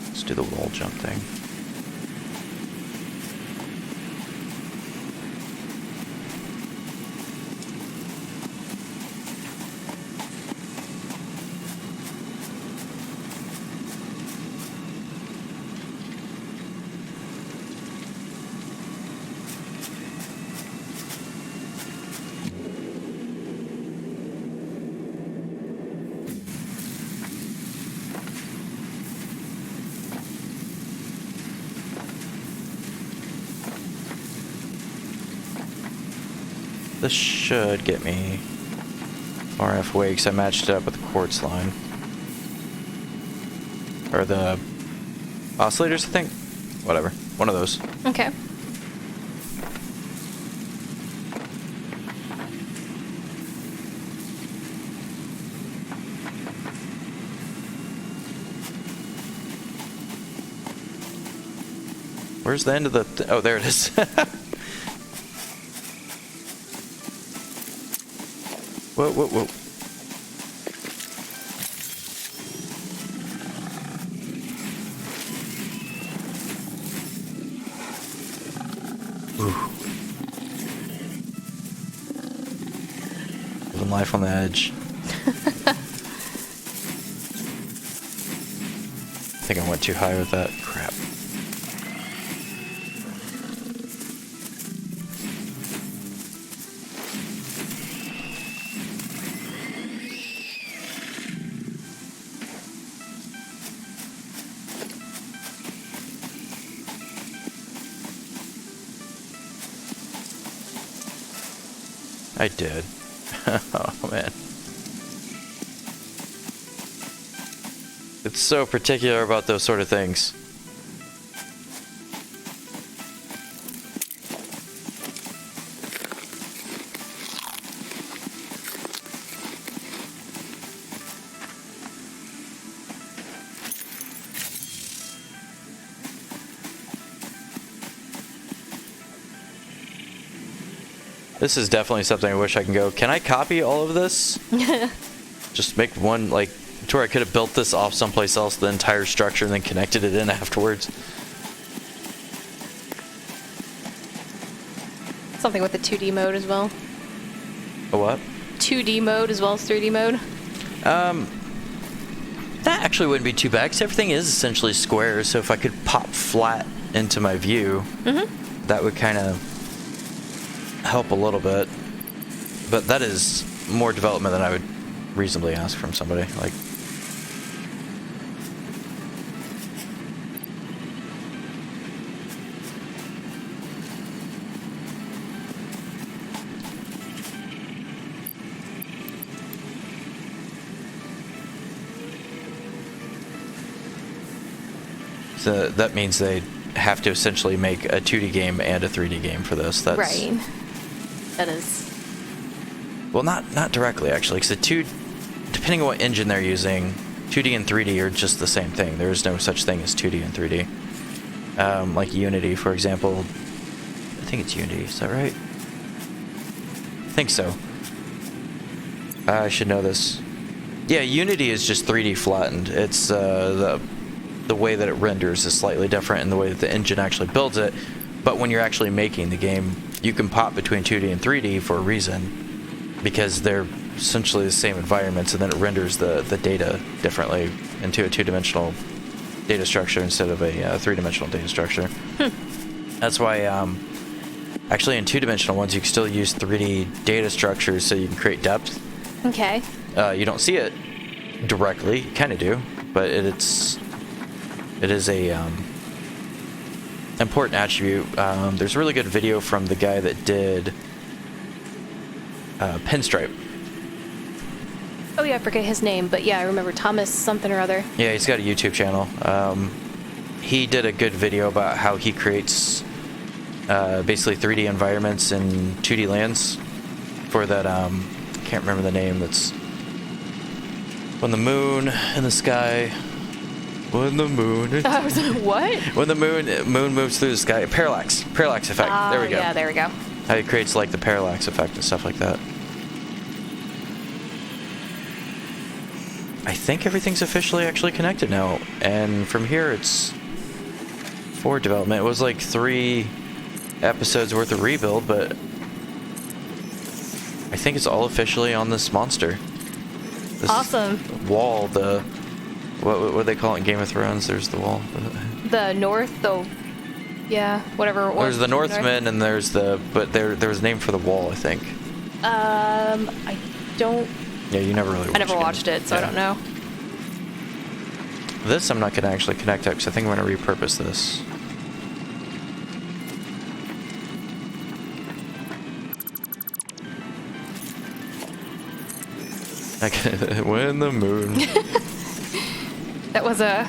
Let's do the wall jump thing. This should get me far enough away because I matched it up with the quartz line. Or the oscillators, I think? Whatever. One of those. Okay. Where's the end of the... oh, there it is. Whoa, whoa, whoa. Ooh. Living life on the edge. I think I went too high with that. Crap. I did. Oh, man. It's so particular about those sort of things. This is definitely something I wish I can go. Can I copy all of this? Just make one, like, to where I could have built this off someplace else, the entire structure, and then connected it in afterwards. Something with the 2D mode as well. A what? 2D mode as well as 3D mode. That actually wouldn't be too bad, because everything is essentially square, so if I could pop flat into my view, that would kind of help a little bit. But that is more development than I would reasonably ask from somebody. Like, so that means they have to essentially make a 2D game and a 3D game for this. That's Right. That is. Well, not directly, actually, because depending on what engine they're using, 2D and 3D are just the same thing. There is no such thing as 2D and 3D. Like Unity, for example. I think it's Unity, is that right? I think so. I should know this. Yeah, Unity is just 3D flattened. It's the way that it renders is slightly different in the way that the engine actually builds it. But when you're actually making the game, you can pop between 2D and 3D for a reason, because they're essentially the same environments, and then it renders the data differently into a two-dimensional data structure instead of a three-dimensional data structure. That's why actually in two-dimensional ones you can still use 3D data structures so you can create depth. Okay. You don't see it directly, you kind of do, but it is a important attribute. There's a really good video from the guy that did Pinstripe. Oh yeah, I forget his name, but yeah, I remember Thomas something or other. Yeah, he's got a YouTube channel. He did a good video about how he creates basically 3D environments in 2D lands for that, I can't remember the name, that's when the moon in the sky, when the moon... I was like, what? When the moon moves through the sky, parallax effect, there we go. Yeah, there we go. How it creates like the parallax effect and stuff like that. I think everything's officially actually connected now, and from here it's for development. It was like 3 episodes worth of rebuild, but I think it's all officially on this monster. This Awesome. wall, what they call it in Game of Thrones? There's the wall. The North, yeah, whatever. There's the Northmen, and there's but there was a name for the wall, I think. I don't. Yeah, you never really watched it. I never watched it, so Yeah. I don't know. This I'm not going to actually connect up, because I think I'm going to repurpose this. Okay, when the moon... That was an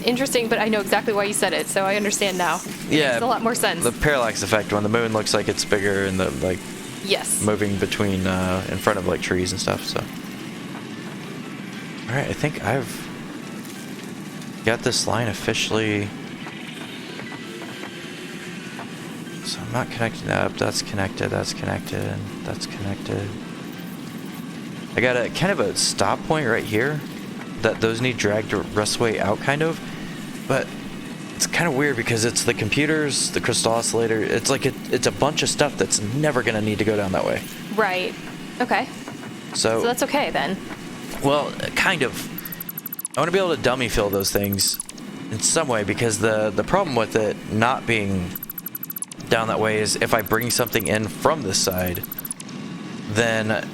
interesting, but I know exactly why you said it, so I understand now. Yeah, Makes a lot more sense. The parallax effect, when the moon looks like it's bigger and the like Yes. moving between in front of like trees and stuff. So, all right, I think I've got this line officially. So I'm not connecting up. That's connected. That's connected. And that's connected. I got a kind of a stop point right here that those need dragged the rest of the way out, kind of. But it's kind of weird because it's the computers, the crystal oscillator. It's like it's a bunch of stuff that's never going to need to go down that way. Right. Okay. So that's okay then. Well, kind of. I want to be able to dummy fill those things in some way, because the problem with it not being down that way is if I bring something in from this side, then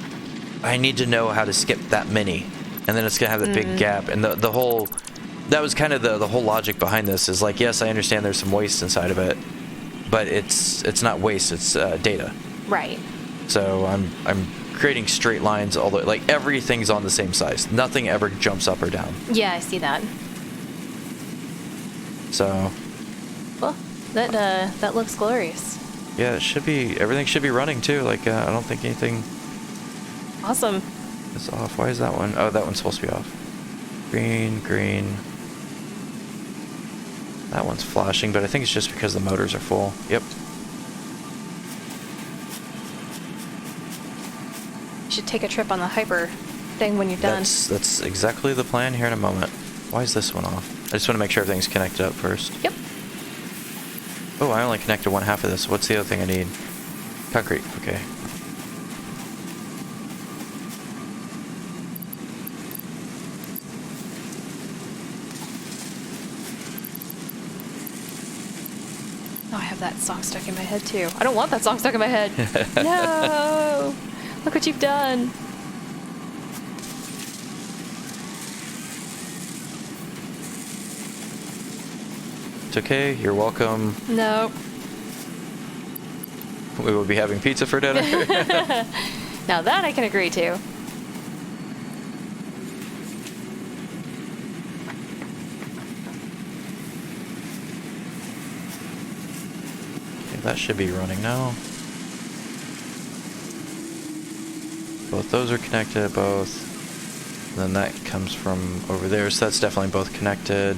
I need to know how to skip that many, and then it's gonna have that big gap. And the whole, that was kind of the whole logic behind this, is like, yes, I understand there's some waste inside of it, but it's not waste, it's data. Right. So I'm creating straight lines all the way. Like everything's on the same size. Nothing ever jumps up or down. Yeah, I see that. So. Well, that looks glorious. Yeah, it should be. Everything should be running too. Like I don't think anything. Awesome. Is off. Why is that one? Oh, that one's supposed to be off. Green, green. That one's flashing, but I think it's just because the motors are full. Yep. You should take a trip on the hyper thing when you're done. That's exactly the plan here in a moment. Why is this one off? I just want to make sure everything's connected up first. Yep. Oh, I only connected one half of this. What's the other thing I need? Concrete. Okay. Oh, I have that song stuck in my head too. I don't want that song stuck in my head. No! Look what you've done. It's okay. You're welcome. No. We will be having pizza for dinner. Now that I can agree to. Okay, that should be running now. Both those are connected, both. And then that comes from over there, so that's definitely both connected.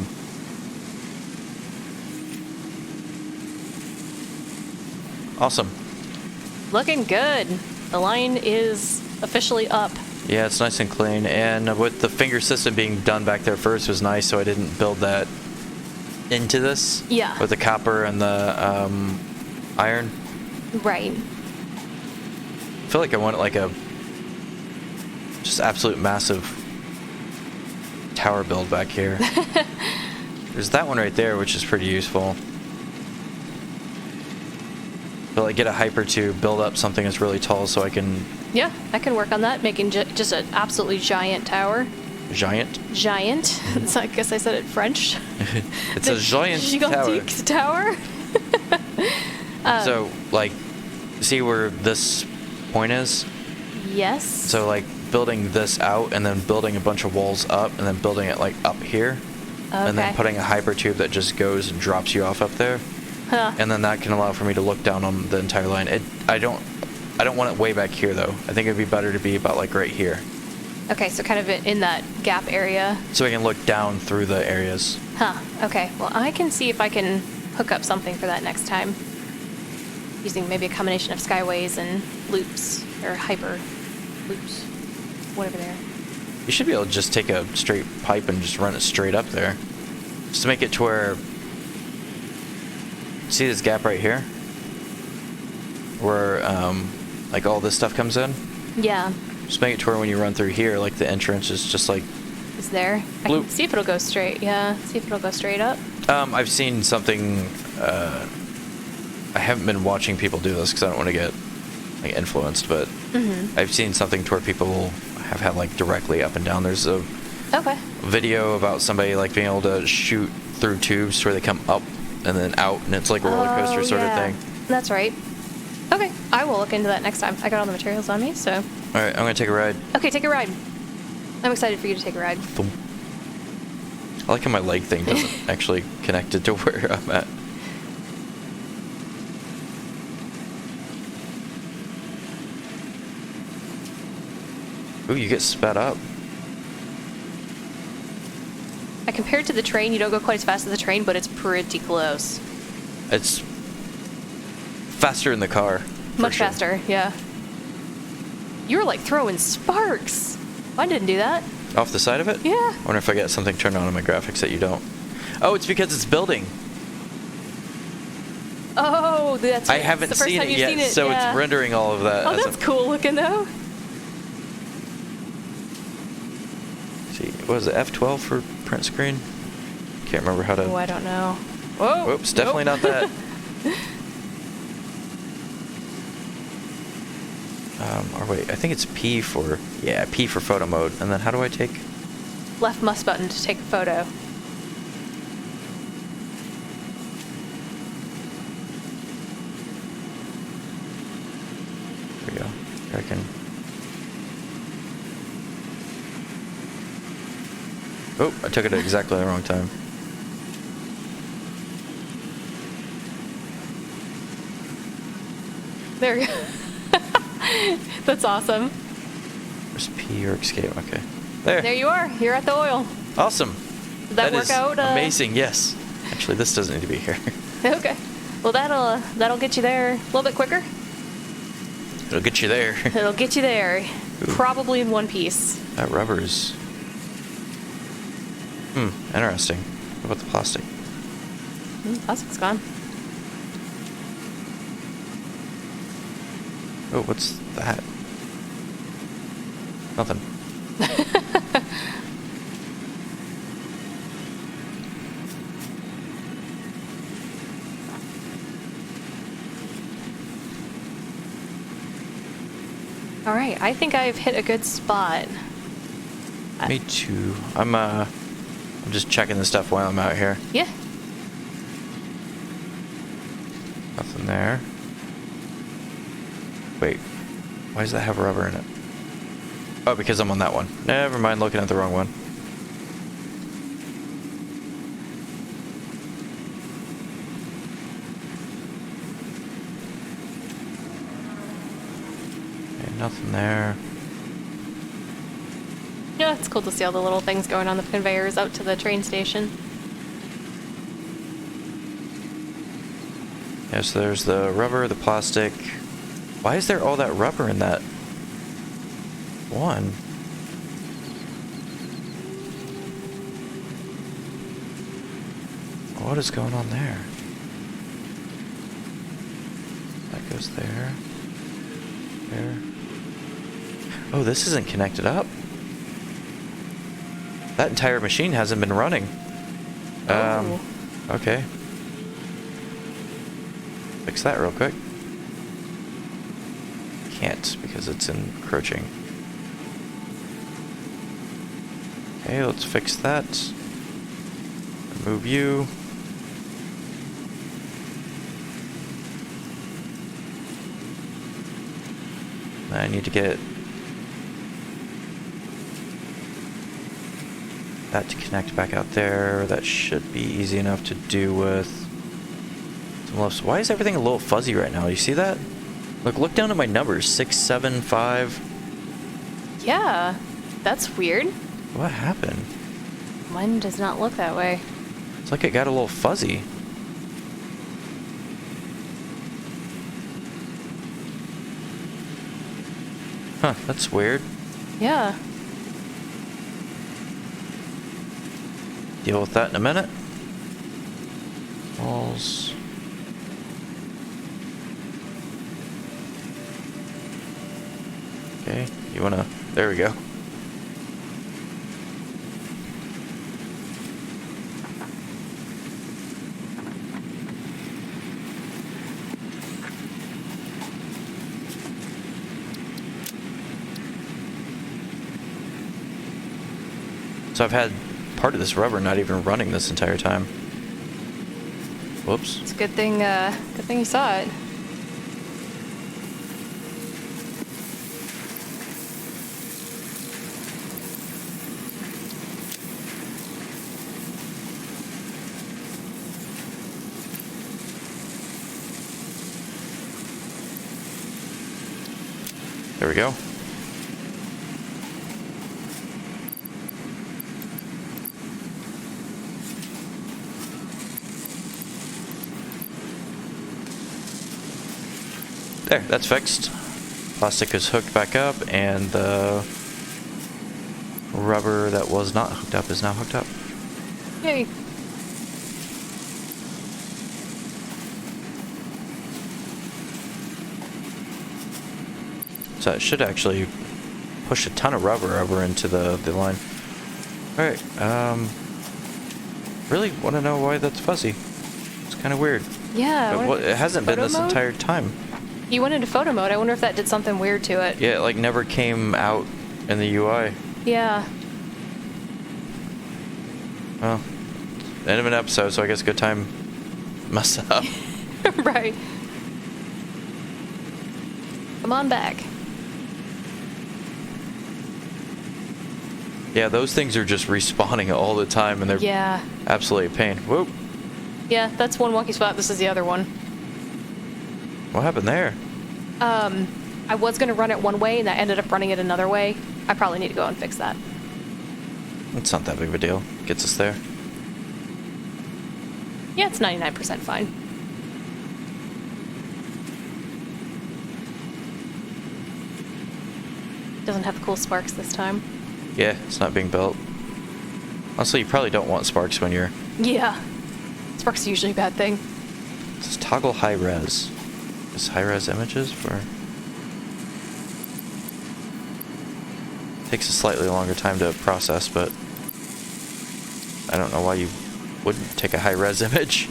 Awesome. Looking good. The line is officially up. Yeah, it's nice and clean. And with the finger system being done back there first was nice, so I didn't build that into this. Yeah. With the copper and the iron. Right. I feel like I want like a just absolute massive tower build back here. There's that one right there, which is pretty useful. But like get a hypertube, build up something that's really tall so I can... Yeah, I can work on that, making just an absolutely giant tower. Giant? Giant. So I guess I said it French. It's a giant tower. Gigantic tower. So, like, see where this point is? Yes. So, like, building this out and then building a bunch of walls up and then building it, like, up here. Okay. And then putting a hypertube that just goes and drops you off up there. Huh. And then that can allow for me to look down on the entire line. I don't want it way back here, though. I think it'd be better to be about, like, right here. Okay, so kind of in that gap area. So I can look down through the areas. Huh. Okay. Well, I can see if I can hook up something for that next time. Using maybe a combination of skyways and loops, or hyper loops, whatever they are. You should be able to just take a straight pipe and just run it straight up there. Just to make it to where... See this gap right here? Where, like, all this stuff comes in? Yeah. Just make it to where when you run through here, like, the entrance is just, like... Is there? I Bloop. can see if it'll go straight. Yeah, see if it'll go straight up. I've seen something... I haven't been watching people do this because I don't want to get, like, influenced, but... I've seen something to where people have had, like, directly up and down. There's a video about somebody, like, being able to shoot through tubes where they come up and then out, and it's like a roller coaster sort of thing. That's right. Okay, I will look into that next time. I got all the materials on me, so... Alright, I'm gonna take a ride. Okay, take a ride. I'm excited for you to take a ride. Boom. I like how my leg thing doesn't actually connect it to where I'm at. Ooh, you get sped up. Compared to the train, you don't go quite as fast as the train, but it's pretty close. It's faster in the car. Much faster, yeah. You were like throwing sparks. Mine didn't do that. Off the side of it? Yeah. I wonder if I got something turned on in my graphics that you don't. Oh, it's because it's building. Oh, that's I haven't seen it yet, so it's rendering all of that. Oh, that's cool looking though. See, what was it, F12 for print screen? Can't remember how to... Oh, I don't know. Whoa! Oops, definitely not that. Or wait, I think it's P for... Yeah, P for photo mode. And then how do I take... Left mouse button to take a photo. There we go. Here I can... Oh, I took it at exactly the wrong time. There you go. That's awesome. There's P or escape. Okay. There. There you are. You're at the oil. Awesome. Did that work is out? Amazing. Yes. Actually, this doesn't need to be here. Okay. Well, that'll get you there a little bit quicker. It'll get you there. It'll get you there. Ooh. Probably in one piece. That rubber's... interesting. What about the plastic? Plastic's gone. Oh, what's that? Nothing. All right, I think I've hit a good spot. Me too. I'm just checking the stuff while I'm out here. Yeah. Nothing there. Wait, why does that have rubber in it? Oh, because I'm on that one. Never mind, looking at the wrong one. Okay, nothing there. Yeah, it's cool to see all the little things going on the conveyors out to the train station. Yeah, so there's the rubber, the plastic. Why is there all that rubber in that one? What is going on there? That goes there. There. Oh, this isn't connected up. That entire machine hasn't been running. Oh. Okay. Fix that real quick. Can't because it's encroaching. Okay, let's fix that. Remove you. I need to get that to connect back out there. That should be easy enough to do with some lifts. Why is everything a little fuzzy right now? You see that? Look down at my numbers. 6, 7, 5. Yeah, that's weird. What happened? Mine does not look that way. It's like it got a little fuzzy. Huh, that's weird. Yeah. Deal with that in a minute. Walls. Okay, you wanna... There we go. So I've had part of this rubber not even running this entire time. Whoops. It's a good thing you saw it. There we go. There, that's fixed. Plastic is hooked back up, and the rubber that was not hooked up is now hooked up. Yay. So it should actually push a ton of rubber over into the line. Alright, really want to know why that's fuzzy. It's kind of weird. Yeah. It hasn't been this entire time. You went into photo mode. I wonder if that did something weird to it. Yeah, it like never came out in the UI. Yeah. Well, end of an episode, so I guess good time to mess up. Right. Come on back. Yeah, those things are just respawning all the time, and they're Yeah. absolutely a pain. Whoop. Yeah, that's one wonky spot. This is the other one. What happened there? I was going to run it one way, and I ended up running it another way. I probably need to go and fix that. It's not that big of a deal. Gets us there. Yeah, it's 99% fine. Doesn't have the cool sparks this time. Yeah, it's not being built. Honestly, you probably don't want sparks when you're... Yeah. Sparks are usually a bad thing. Just toggle high res. Is high res images for... Takes a slightly longer time to process, but... I don't know why you wouldn't take a high res image.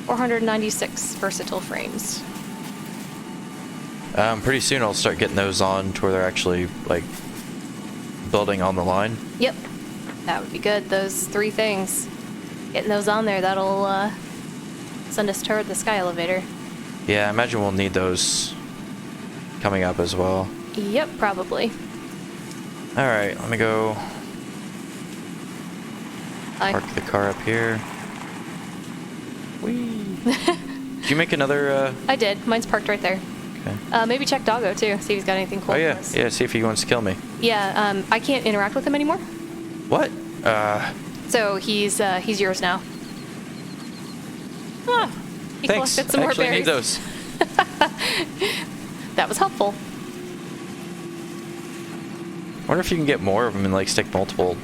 $496 versatile frames. Pretty soon I'll start getting those on to where they're actually, like, building on the line. Yep. That would be good. Those 3 things. Getting those on there, that'll send us toward the sky elevator. Yeah, I imagine we'll need those coming up as well. Yep, probably. Alright, let me go Hi. park the car up here. Whee! Did you make another, I did. Mine's parked right there. Okay. Maybe check Doggo, too. See if he's got anything cool Oh, yeah. for us. Yeah, see if he wants to kill me. Yeah, I can't interact with him anymore. What? So he's yours now. Ah, he Thanks. collected some I more actually berries. need those. That was helpful. I wonder if you can get more of them and, like, stick multiple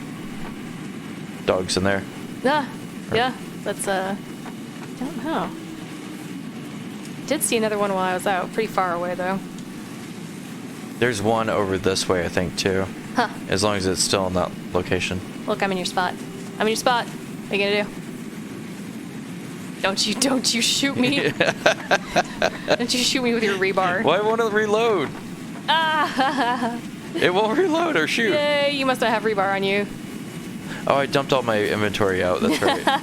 dogs in there. Yeah, that's, don't know. Did see another one while I was out. Pretty far away, though. There's one over this way, I think, too. Huh. As long as it's still in that location. Look, I'm in your spot. I'm in your spot. What are you gonna do? Don't you shoot me. Don't you shoot me with your rebar. Why won't it reload? Ah! It won't reload or shoot. Yay, you must not have rebar on you. Oh, I dumped all my inventory out. That's right.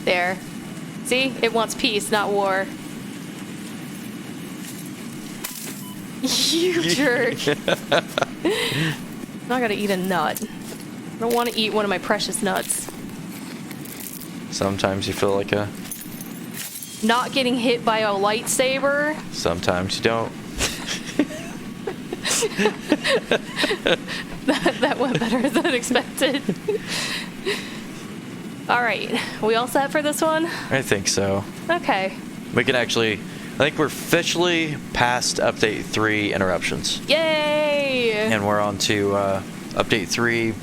There. See? It wants peace, not war. You jerk. Now I gotta eat a nut. I don't want to eat one of my precious nuts. Sometimes you feel like a... Not getting hit by a lightsaber. Sometimes you don't. That went better than expected. Alright, we all set for this one? I think so. Okay. We can actually... I think we're officially past Update 3 interruptions. Yay! And we're on to Update 3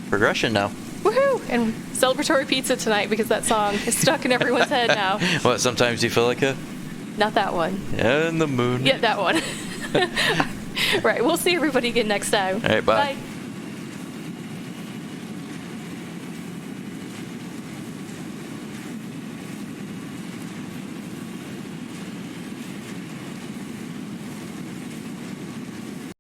progression now. Woohoo! And celebratory pizza tonight because that song is stuck in everyone's head now. What, sometimes you feel like a... Not that one. And the moon. Yeah, that one. Right, we'll see everybody again next time. All right, bye. Bye.